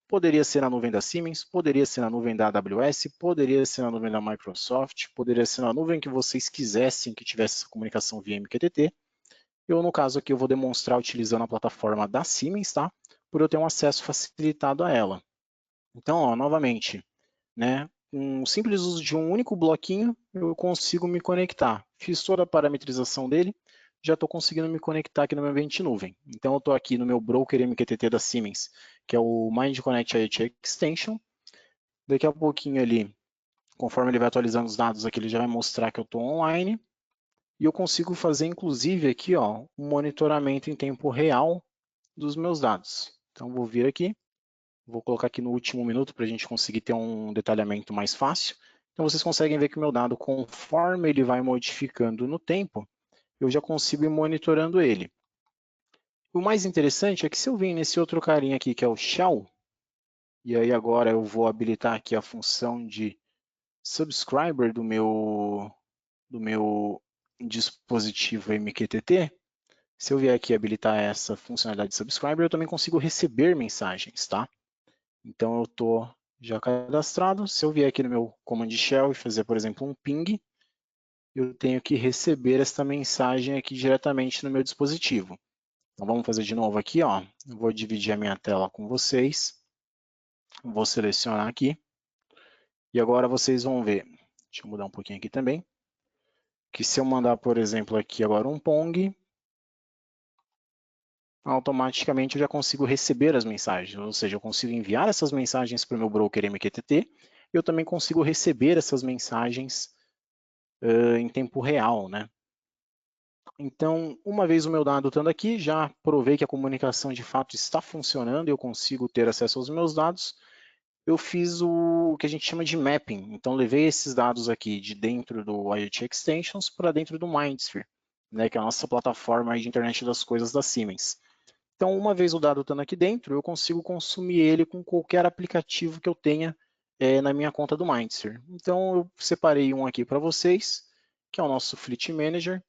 Poderia ser na nuvem da Siemens, poderia ser na nuvem da AWS, poderia ser na nuvem da Microsoft, poderia ser na nuvem que vocês quisessem que tivesse essa comunicação via MQTT. Eu, no caso aqui, eu vou demonstrar utilizando a plataforma da Siemens, tá? Por eu ter um acesso facilitado a ela. Então, ó, novamente, né? Um simples uso de um único bloquinho, eu consigo me conectar. Fiz toda a parametrização dele, já estou conseguindo me conectar aqui no meu ambiente nuvem. Então, eu estou aqui no meu broker MQTT da Siemens, que é o Mind Connect IoT Extension. Daqui a pouquinho ali, conforme ele vai atualizando os dados aqui, ele já vai mostrar que eu estou online. E eu consigo fazer, inclusive, aqui, ó, um monitoramento em tempo real dos meus dados. Então, vou vir aqui. Vou colocar aqui no último minuto para a gente conseguir ter um detalhamento mais fácil. Então, vocês conseguem ver que o meu dado, conforme ele vai modificando no tempo, eu já consigo ir monitorando ele. O mais interessante é que se eu vir nesse outro carinha aqui, que é o shell, e aí agora eu vou habilitar aqui a função de subscriber do meu dispositivo MQTT, se eu vier aqui habilitar essa funcionalidade de subscriber, eu também consigo receber mensagens, tá? Então, eu estou já cadastrado. Se eu vier aqui no meu Command Shell e fazer, por exemplo, um ping, eu tenho que receber esta mensagem aqui diretamente no meu dispositivo. Então, vamos fazer de novo aqui, ó. Eu vou dividir a minha tela com vocês. Vou selecionar aqui. E agora vocês vão ver. Deixa eu mudar um pouquinho aqui também. Que se eu mandar, por exemplo, aqui agora um pong, automaticamente eu já consigo receber as mensagens, ou seja, eu consigo enviar essas mensagens para o meu broker MQTT, eu também consigo receber essas mensagens em tempo real, né? Então, uma vez o meu dado estando aqui, já provei que a comunicação de fato está funcionando, eu consigo ter acesso aos meus dados, eu fiz o que a gente chama de mapping, então levei esses dados aqui de dentro do IoT Extensions para dentro do Mindsphere, né, que é a nossa plataforma de internet das coisas da Siemens. Então, uma vez o dado estando aqui dentro, eu consigo consumir ele com qualquer aplicativo que eu tenha na minha conta do Mindsphere. Então, eu separei um aqui para vocês, que é o nosso Fleet Manager,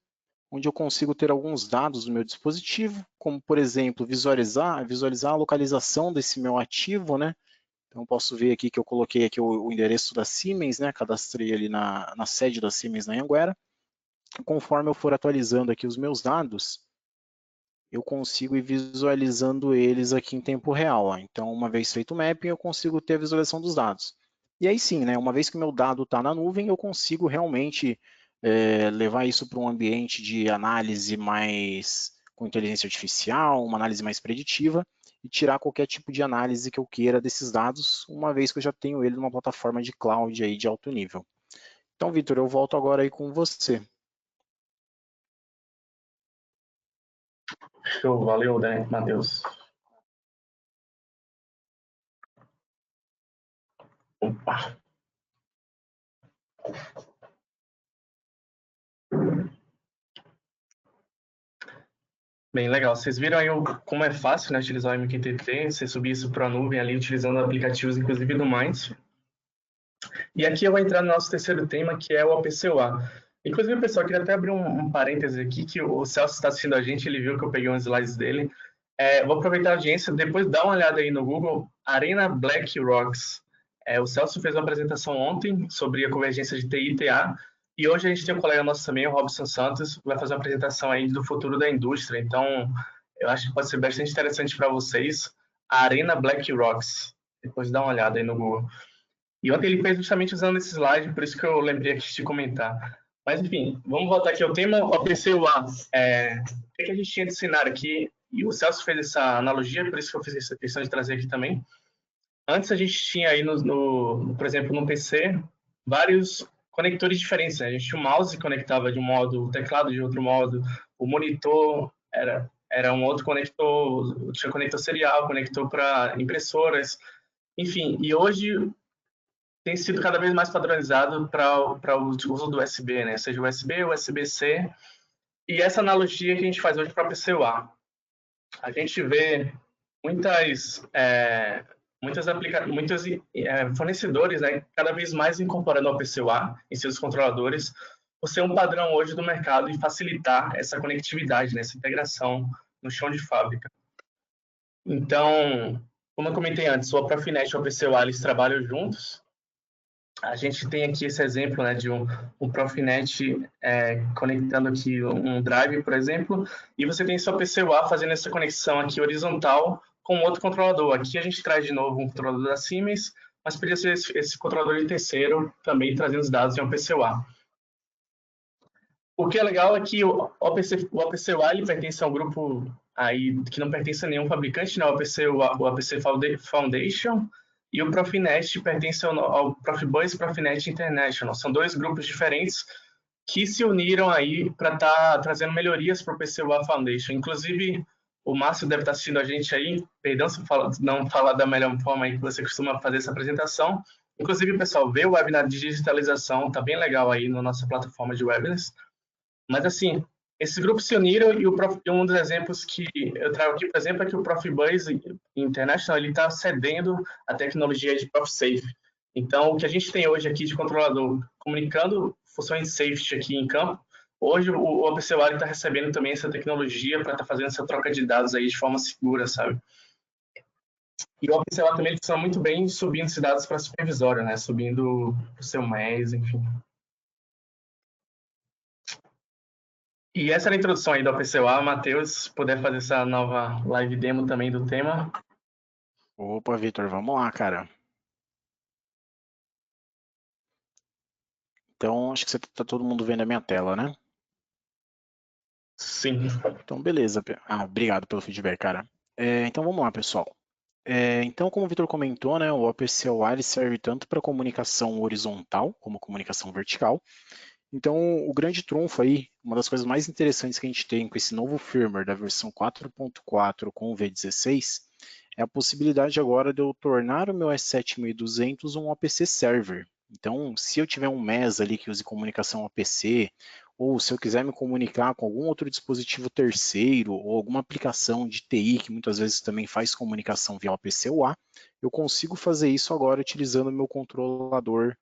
onde eu consigo ter alguns dados do meu dispositivo, como, por exemplo, visualizar a localização desse meu ativo, né? Então, eu posso ver aqui que eu coloquei aqui o endereço da Siemens, né? Cadastrei ali na sede da Siemens na Anhanguera. Conforme eu for atualizando aqui os meus dados, eu consigo ir visualizando eles aqui em tempo real. Ó. Então, uma vez feito o mapping, eu consigo ter a visualização dos dados. E aí sim, né, uma vez que o meu dado está na nuvem, eu consigo realmente levar isso para um ambiente de análise mais com inteligência artificial, uma análise mais preditiva, e tirar qualquer tipo de análise que eu queira desses dados, uma vez que eu já tenho ele numa plataforma de cloud aí de alto nível. Então, Vitor, eu volto agora aí com você. Show, valeu, né, Matheus. Opa. Bem legal. Vocês viram aí como é fácil, né, utilizar o MQTT, você subir isso para a nuvem ali, utilizando aplicativos, inclusive do Minds. E aqui eu vou entrar no nosso terceiro tema, que é o OPC-UA. Inclusive, pessoal, eu queria até abrir um parêntese aqui, que o Celso está assistindo a gente, ele viu que eu peguei uns slides dele. Vou aproveitar a audiência, depois dá uma olhada aí no Google, Arena Black Rocks. O Celso fez uma apresentação ontem sobre a convergência de TI e TA, e hoje a gente tem um colega nosso também, o Robson Santos, que vai fazer uma apresentação aí do futuro da indústria. Então, eu acho que pode ser bastante interessante para vocês. A Arena Black Rocks. Depois dá uma olhada aí no Google. E ontem ele fez justamente usando esse slide, por isso que eu lembrei aqui de comentar. Mas, enfim, vamos voltar aqui ao tema OPC-UA. O que a gente tinha de cenário aqui? E o Celso fez essa analogia, por isso que eu fiz essa questão de trazer aqui também. Antes a gente tinha aí, por exemplo, no PC, vários conectores diferentes. Né? A gente tinha o mouse que conectava de um modo, o teclado de outro modo, o monitor era um outro conector, tinha conector serial, conector para impressoras, enfim. E hoje tem sido cada vez mais padronizado para o uso do USB, né? Seja USB, USB-C. E essa analogia que a gente faz hoje para PCUA. A gente vê muitos fornecedores, né, cada vez mais incorporando o PCUA em seus controladores, por ser um padrão hoje do mercado e facilitar essa conectividade, né, essa integração no chão de fábrica. Então, como eu comentei antes, o Profinet e o PCUA, eles trabalham juntos. A gente tem aqui esse exemplo, né, de um Profinet conectando aqui um drive, por exemplo, e você tem seu PCUA fazendo essa conexão aqui horizontal com outro controlador. Aqui a gente traz de novo um controlador da Siemens, mas poderia ser esse controlador de terceiro também trazendo os dados em um PCUA. O que é legal é que o OPC-UA ele pertence a um grupo aí que não pertence a nenhum fabricante, né? O OPC Foundation, e o Profinet pertence ao Profibus e Profinet International. São dois grupos diferentes que se uniram aí para estar trazendo melhorias para o PCUA Foundation. Inclusive, o Márcio deve estar assistindo a gente aí. Perdão se não falar da melhor forma aí que você costuma fazer essa apresentação. Inclusive, pessoal, vê o webinar de digitalização, tá bem legal aí na nossa plataforma de webinars. Mas, assim, esses grupos se uniram e um dos exemplos que eu trago aqui, por exemplo, é que o Profibus International está cedendo a tecnologia de ProfSafe. Então, o que a gente tem hoje aqui de controlador comunicando funções de safety aqui em campo, hoje o OPC-UA está recebendo também essa tecnologia para estar fazendo essa troca de dados aí de forma segura, sabe? E o OPC-UA também funciona muito bem subindo esses dados para a supervisória, né? Subindo o seu MES, enfim. E essa era a introdução aí do OPC-UA. Matheus, se puder fazer essa nova live demo também do tema. Opa, Vitor, vamos lá, cara. Então, acho que você tá todo mundo vendo a minha tela, né? Sim. Então, beleza. Obrigado pelo feedback, cara. Então, vamos lá, pessoal. Então, como o Vitor comentou, né, o OPC-UA ele serve tanto para comunicação horizontal como comunicação vertical. Então, o grande trunfo aí, uma das coisas mais interessantes que a gente tem com esse novo firmware da versão 4.4 com o V16 é a possibilidade agora de eu tornar o meu S7200 um OPC server. Então, se eu tiver um MES ali que use comunicação OPC, ou se eu quiser me comunicar com algum outro dispositivo terceiro, ou alguma aplicação de TI que muitas vezes também faz comunicação via OPC-UA, eu consigo fazer isso agora utilizando o meu controlador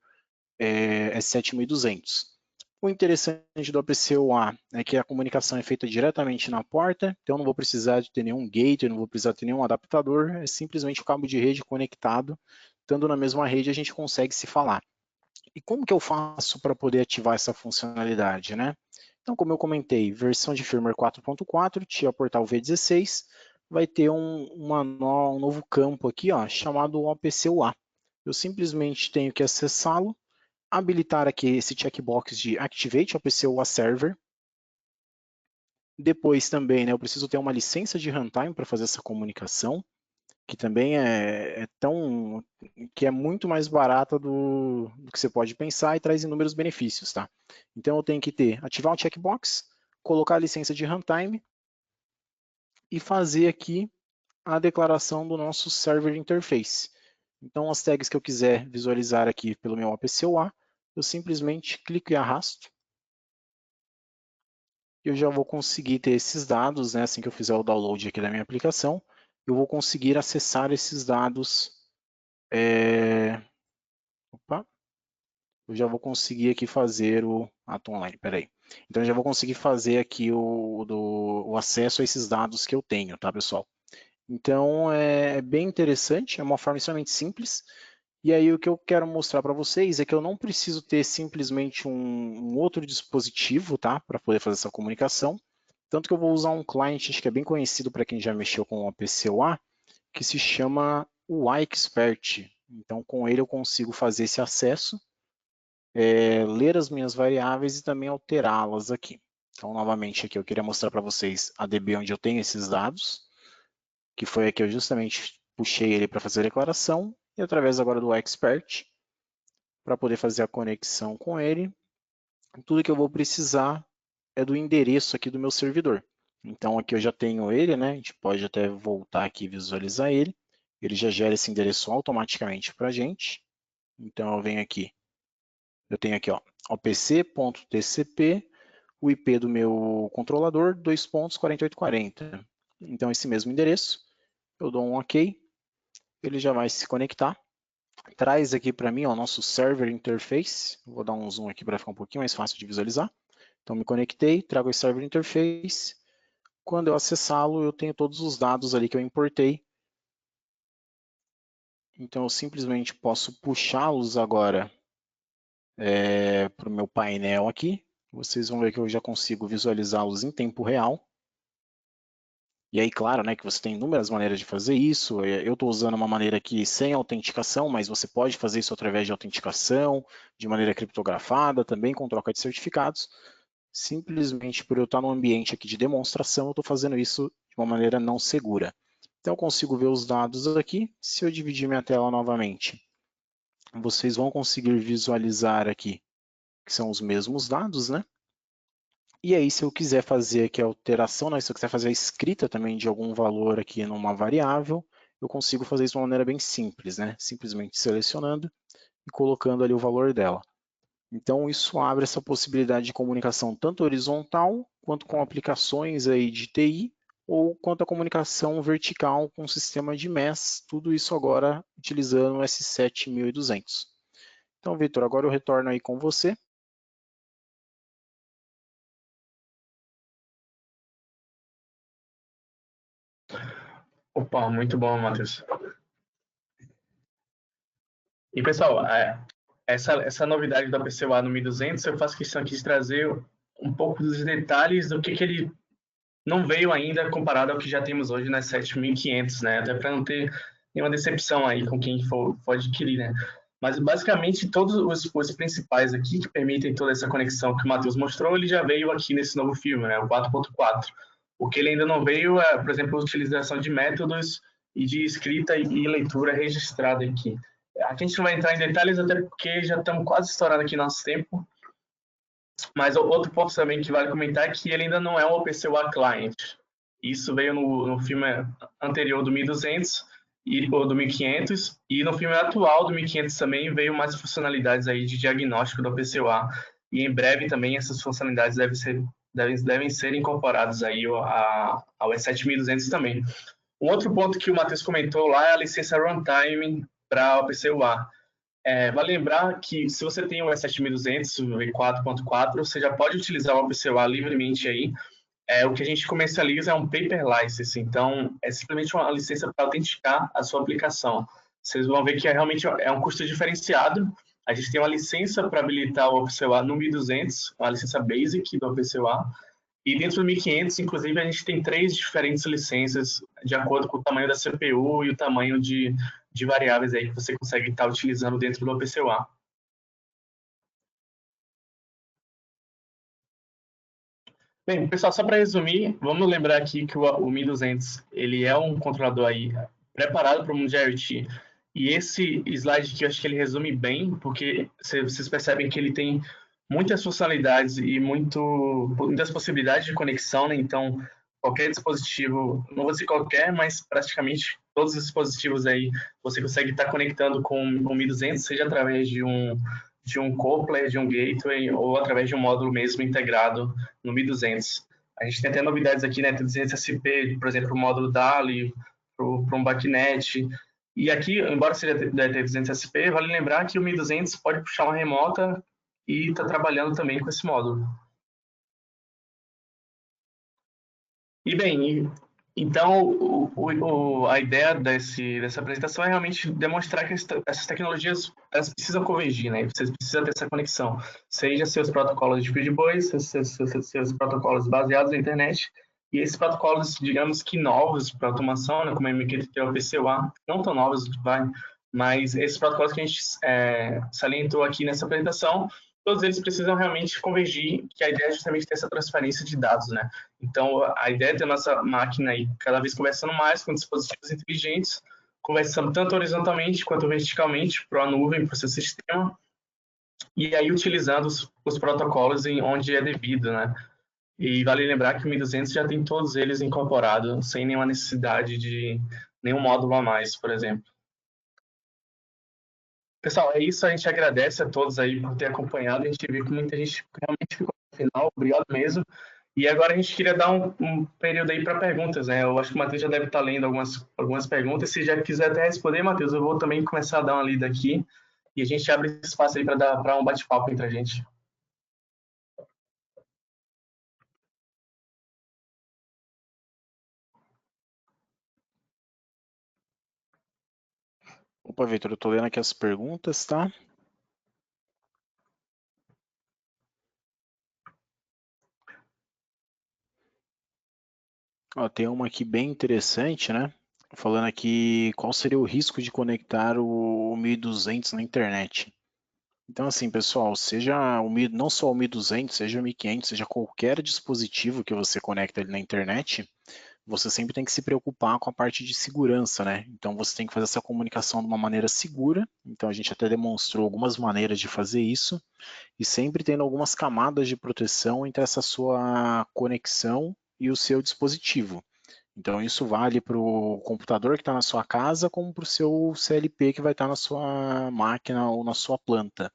S7200. O interessante do OPC-UA é que a comunicação é feita diretamente na porta, então eu não vou precisar de ter nenhum gateway, não vou precisar ter nenhum adaptador, é simplesmente o cabo de rede conectado, estando na mesma rede a gente consegue se falar. E como que eu faço para poder ativar essa funcionalidade, né? Então, como eu comentei, versão de firmware 4.4, tinha o portal V16, vai ter um novo campo aqui, ó, chamado OPC-UA. eu simplesmente tenho que acessá-lo, habilitar aqui esse checkbox de Activate OPC-UA Server. Depois também, né, eu preciso ter uma licença de runtime para fazer essa comunicação, que também que é muito mais barata do que você pode pensar e traz inúmeros benefícios, tá? Então eu tenho que ativar um checkbox, colocar a licença de runtime e fazer aqui a declaração do nosso server interface. Então as tags que eu quiser visualizar aqui pelo meu OPC-UA, eu simplesmente clico e arrasto. Eu já vou conseguir ter esses dados, né, assim que eu fizer o download aqui da minha aplicação, eu vou conseguir acessar esses dados. Eu já vou conseguir aqui fazer o ato online, peraí. Então eu já vou conseguir fazer aqui o acesso a esses dados que eu tenho, tá, pessoal? Então é bem interessante, é uma forma extremamente simples. E aí o que eu quero mostrar para vocês é que eu não preciso ter simplesmente um outro dispositivo, tá, para poder fazer essa comunicação. Tanto que eu vou usar um client, acho que é bem conhecido para quem já mexeu com o OPC-UA, que se chama o Expert. Então com ele eu consigo fazer esse acesso, ler as minhas variáveis e também alterá-las aqui. Então novamente aqui eu queria mostrar para vocês a DB onde eu tenho esses dados, que foi aqui eu justamente puxei ele para fazer a declaração, e através agora do Expert, para poder fazer a conexão com ele, tudo que eu vou precisar é do endereço aqui do meu servidor. Então aqui eu já tenho ele, né? A gente pode até voltar aqui e visualizar ele. Ele já gera esse endereço automaticamente para a gente. Então eu venho aqui, eu tenho aqui, ó, opc.tcp, o IP do meu controlador, 2.4840. Então esse mesmo endereço, eu dou um OK, ele já vai se conectar. Traz aqui para mim o nosso server interface. Vou dar um zoom aqui para ficar um pouquinho mais fácil de visualizar. Então me conectei, trago esse server interface. Quando eu acessá-lo, eu tenho todos os dados ali que eu importei. Então eu simplesmente posso puxá-los agora para o meu painel aqui. Vocês vão ver que eu já consigo visualizá-los em tempo real. E aí, claro, né, que você tem inúmeras maneiras de fazer isso. Eu estou usando uma maneira aqui sem autenticação, mas você pode fazer isso através de autenticação, de maneira criptografada, também com troca de certificados. Simplesmente por eu estar no ambiente aqui de demonstração, eu estou fazendo isso de uma maneira não segura. Então eu consigo ver os dados aqui. Se eu dividir minha tela novamente, vocês vão conseguir visualizar aqui que são os mesmos dados, né? E aí, se eu quiser fazer aqui a alteração, né, se eu quiser fazer a escrita também de algum valor aqui numa variável, eu consigo fazer isso de uma maneira bem simples, né? Simplesmente selecionando e colocando ali o valor dela. Então, isso abre essa possibilidade de comunicação tanto horizontal, quanto com aplicações aí de TI, ou quanto a comunicação vertical com o sistema de MES, tudo isso agora utilizando o S7200. Então, Vitor, agora eu retorno aí com você. Opa, muito bom, Matheus. E, pessoal, essa novidade da OPC-UA no 1200, eu faço questão aqui de trazer um pouco dos detalhes do que ele não veio ainda comparado ao que já temos hoje nas 7500, né? Até para não ter nenhuma decepção aí com quem for adquirir, né? Mas, basicamente, todos os principais aqui que permitem toda essa conexão que o Matheus mostrou, ele já veio aqui nesse novo filme, né? O 4.4. O que ele ainda não veio é, por exemplo, a utilização de métodos e de escrita e leitura registrada aqui. Aqui a gente não vai entrar em detalhes, até porque já estamos quase estourando aqui nosso tempo. Mas outro ponto também que vale comentar é que ele ainda não é um OPC-UA Client. Isso veio no filme anterior do 1200 ou do 1500, e no filme atual do 1500 também veio mais funcionalidades aí de diagnóstico do OPC-UA. E em breve também essas funcionalidades devem ser incorporadas aí ao S7200 também. Um outro ponto que o Matheus comentou lá é a licença runtime para o OPC-UA. Vale lembrar que se você tem o S7200, o V4.4, você já pode utilizar o OPC-UA livremente aí. O que a gente comercializa é um paper license, então é simplesmente uma licença para autenticar a sua aplicação. Vocês vão ver que realmente é um custo diferenciado. A gente tem uma licença para habilitar o OPC-UA no 1200, uma licença basic do OPC-UA, e dentro do 1500, inclusive, a gente tem 3 diferentes licenças de acordo com o tamanho da CPU e o tamanho de de variáveis aí que você consegue estar utilizando dentro do OPC-UA. Bem, pessoal, só para resumir, vamos lembrar aqui que o 1200 ele é um controlador aí preparado para o mundo de IoT. E esse slide aqui eu acho que ele resume bem, porque vocês percebem que ele tem muitas funcionalidades e muitas possibilidades de conexão, né? Então, qualquer dispositivo, não vou dizer qualquer, mas praticamente todos os dispositivos aí você consegue estar conectando com o 1200, seja através de um coupler, de um gateway ou através de um módulo mesmo integrado no 1200. A gente tem até novidades aqui, né? 200SP, por exemplo, o módulo DALI, para um BACnet. E aqui, embora seja da 200SP, vale lembrar que o 1200 pode puxar uma remota e está trabalhando também com esse módulo. E bem, então a ideia dessa apresentação é realmente demonstrar que essas tecnologias elas precisam convergir, né? Vocês precisam ter essa conexão, seja seus protocolos de Fieldbuoy, seus protocolos baseados na internet, e esses protocolos, digamos que novos para automação, né, como o MQTT ou o OPC-UA, não tão novos, mas esses protocolos que a gente salientou aqui nessa apresentação, todos eles precisam realmente convergir, que a ideia é justamente ter essa transferência de dados, né? Então, a ideia é ter a nossa máquina aí cada vez conversando mais com dispositivos inteligentes, conversando tanto horizontalmente quanto verticalmente para a nuvem, para o seu sistema, e aí utilizando os protocolos em onde é devido, né? E vale lembrar que o 1200 já tem todos eles incorporados, sem nenhuma necessidade de nenhum módulo a mais, por exemplo. Pessoal, é isso. A gente agradece a todos aí por ter acompanhado. A gente viu que muita gente realmente ficou no final. Obrigado mesmo. E agora a gente queria dar um período aí para perguntas, né? Eu acho que o Matheus já deve estar lendo algumas perguntas. Se já quiser até responder, Matheus, eu vou também começar a dar uma lida aqui. E a gente abre espaço aí para um bate-papo entre a gente. Opa, Vitor, eu estou lendo aqui as perguntas, tá? Ó, tem uma aqui bem interessante, né? Falando aqui qual seria o risco de conectar o 1200 na internet. Então, assim, pessoal, seja não só o 1200, seja o 1500, seja qualquer dispositivo que você conecta ali na internet, você sempre tem que se preocupar com a parte de segurança, né? Então, você tem que fazer essa comunicação de uma maneira segura. Então, a gente até demonstrou algumas maneiras de fazer isso, e sempre tendo algumas camadas de proteção entre essa sua conexão e o seu dispositivo. Então, isso vale para o computador que está na sua casa, como para o seu CLP que vai estar na sua máquina ou na sua planta.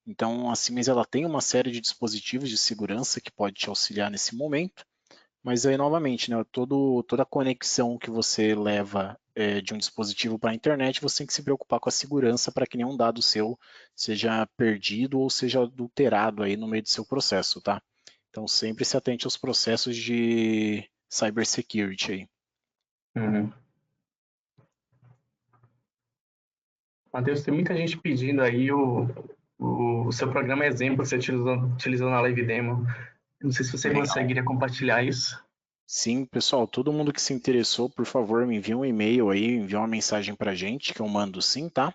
Então, a Siemens ela tem uma série de dispositivos de segurança que pode te auxiliar nesse momento, mas aí, novamente, né, toda a conexão que você leva de um dispositivo para a internet, você tem que se preocupar com a segurança para que nenhum dado seu seja perdido ou seja adulterado aí no meio do seu processo, tá? Então, sempre se atente aos processos de cybersecurity aí. Uhum. Matheus, tem muita gente pedindo aí o seu programa exemplo que você utilizou na live demo. Não sei se você Legal. conseguiria compartilhar isso. Sim, pessoal, todo mundo que se interessou, por favor, me envia um e-mail aí, envia uma mensagem pra gente, que eu mando sim, tá?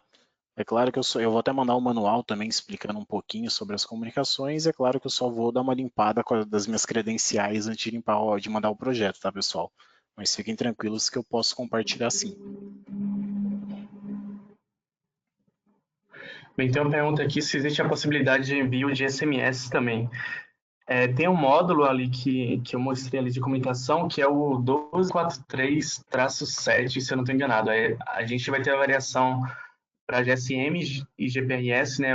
É claro que eu vou até mandar um manual também explicando um pouquinho sobre as comunicações, é claro que eu só vou dar uma limpada das minhas credenciais antes de mandar o projeto, tá, pessoal? Mas fiquem tranquilos que eu posso compartilhar sim. Bem, tem uma pergunta aqui se existe a possibilidade de envio de SMS também. Tem um módulo ali que eu mostrei ali de comunicação, que é o 1243-7, se eu não estou enganado. A gente vai ter a variação para GSM e GPRS, né,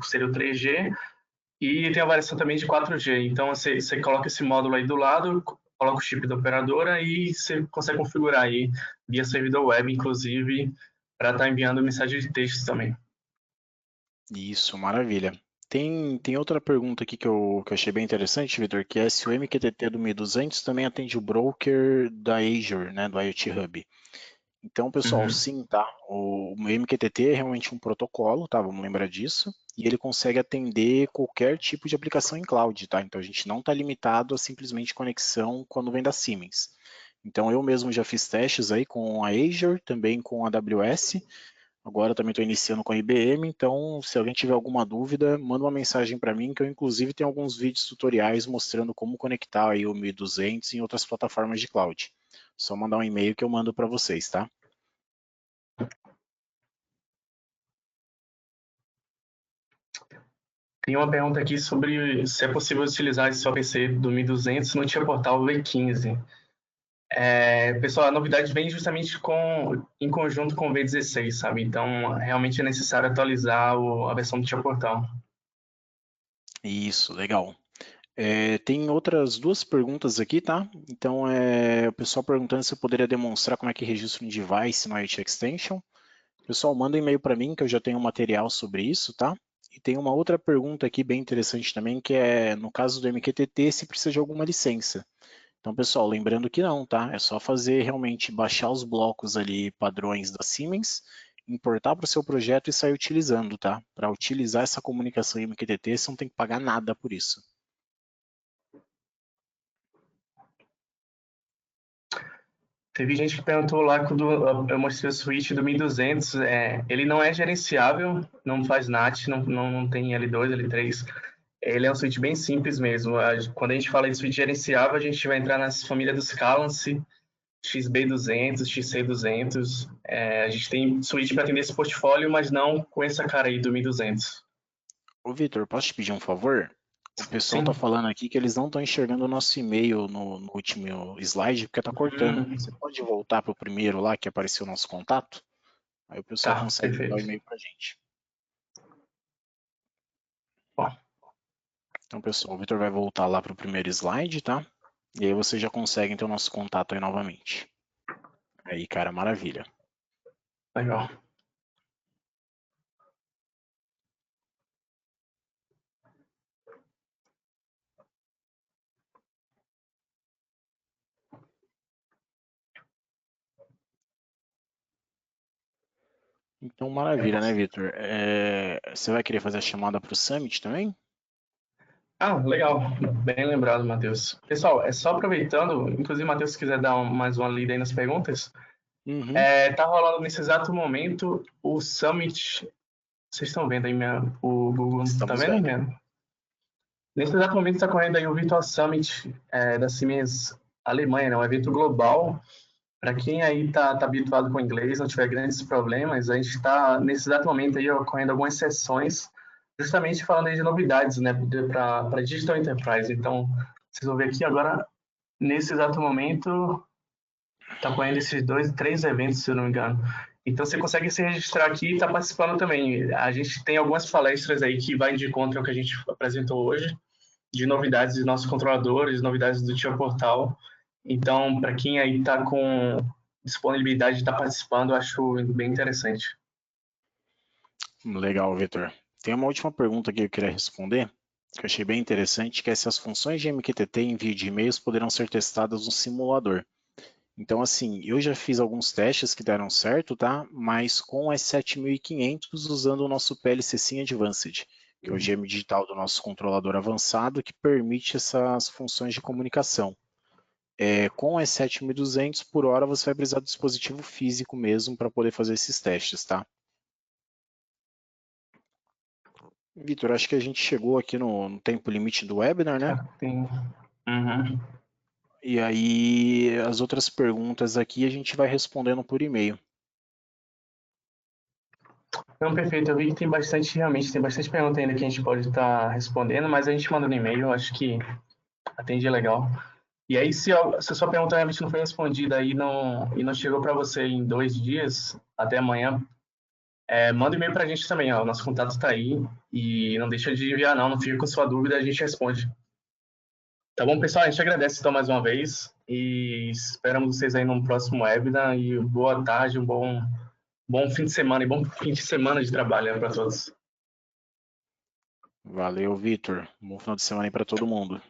seria o 3G, e tem a variação também de 4G. Então, você coloca esse módulo aí do lado, coloca o chip da operadora e você consegue configurar aí via servidor web, inclusive, para estar enviando mensagem de texto também. Isso, maravilha. Tem outra pergunta aqui que eu achei bem interessante, Vitor, que é se o MQTT do 1200 também atende o broker da Azure, né, do IoT Hub. Então, pessoal, sim, tá? O MQTT é realmente um protocolo, tá? Vamos lembrar disso. E ele consegue atender qualquer tipo de aplicação em cloud, tá? Então, a gente não está limitado a simplesmente conexão com a nuvem da Siemens. Então eu mesmo já fiz testes aí com a Azure, também com a AWS, agora também estou iniciando com a IBM, então se alguém tiver alguma dúvida, manda uma mensagem para mim, que eu inclusive tenho alguns vídeos tutoriais mostrando como conectar aí o 1200 em outras plataformas de cloud. Só mandar um e-mail que eu mando para vocês, tá? Tem uma pergunta aqui sobre se é possível utilizar esse OPC do 1200 no Tia Portal V15. Pessoal, a novidade vem justamente em conjunto com o V16, sabe? Então, realmente é necessário atualizar a versão do Tia Portal. Isso, legal. Tem outras duas perguntas aqui, tá? Então, o pessoal perguntando se eu poderia demonstrar como é que registra um device no IoT Extension. Pessoal, manda um e-mail para mim que eu já tenho um material sobre isso, tá? E tem uma outra pergunta aqui bem interessante também, que é, no caso do MQTT, se precisa de alguma licença. Então, pessoal, lembrando que não, tá? É só fazer realmente, baixar os blocos ali, padrões da Siemens, importar para o seu projeto e sair utilizando, tá? Para utilizar essa comunicação em MQTT, você não tem que pagar nada por isso. Teve gente que perguntou lá quando eu mostrei o switch do 1200, ele não é gerenciável, não faz NAT, não tem L2, L3. Ele é um switch bem simples mesmo. Quando a gente fala de switch gerenciável, a gente vai entrar nas famílias dos Calance, XB200, XC200. A gente tem switch para atender esse portfólio, mas não com essa cara aí do 1200. Ô, Vitor, posso te pedir um favor? O pessoal Sim. tá falando aqui que eles não estão enxergando o nosso e-mail no último slide, porque tá cortando. Você pode voltar para o primeiro lá, que apareceu o nosso contato? Aí o pessoal consegue mandar o e-mail para a gente. Bom. Então, pessoal, o Vitor vai voltar lá para o primeiro slide, tá? E aí você já consegue ter o nosso contato aí novamente. Aí, cara, maravilha. Legal. Então, maravilha, né, Vitor? Você vai querer fazer a chamada para o Summit também? Legal. Bem lembrado, Matheus. Pessoal, só aproveitando, inclusive, Matheus, se quiser dar mais uma lida aí nas perguntas, tá rolando nesse exato momento o Summit. Vocês estão vendo aí o Google? Tá vendo, mesmo? Nesse exato momento está correndo aí o Virtual Summit da Siemens Alemanha, né? Um evento global. Para quem aí está habituado com o inglês, não tiver grandes problemas, a gente está nesse exato momento aí ocorrendo algumas sessões, justamente falando aí de novidades, né, para Digital Enterprise. Então, vocês vão ver aqui agora, nesse exato momento, está correndo esses 3 eventos, se eu não me engano. Então, você consegue se registrar aqui e está participando também. A gente tem algumas palestras aí que vai de encontro ao que a gente apresentou hoje, de novidades de nossos controladores, novidades do Tia Portal. Então, para quem aí está com disponibilidade de estar participando, eu acho bem interessante. Legal, Vitor. Tem uma última pergunta que eu queria responder, que eu achei bem interessante, que é se as funções de MQTT e envio de e-mails poderão ser testadas no simulador. Então, assim, eu já fiz alguns testes que deram certo, tá? Mas com as 7500 usando o nosso PLC Sim Advanced, que é o GM digital do nosso controlador avançado, que permite essas funções de comunicação. Com as 7200 por hora, você vai precisar do dispositivo físico mesmo para poder fazer esses testes, tá? Vitor, acho que a gente chegou aqui no tempo limite do webinar, né? Tem. E aí, as outras perguntas aqui a gente vai respondendo por e-mail. Não, perfeito. Eu vi que realmente tem bastante pergunta ainda que a gente pode estar respondendo, mas a gente manda no e-mail, eu acho que atende legal. E aí, se a sua pergunta realmente não foi respondida e não chegou para você em 2 dias, até amanhã, manda um e-mail para a gente também, ó. Nosso contato está aí e não deixa de enviar não fica com sua dúvida, a gente responde. Tá bom, pessoal? A gente agradece então mais uma vez e esperamos vocês aí no próximo webinar e boa tarde, um bom fim de semana e bom fim de semana de trabalho para todos. Valeu, Vitor. Bom final de semana aí para todo mundo.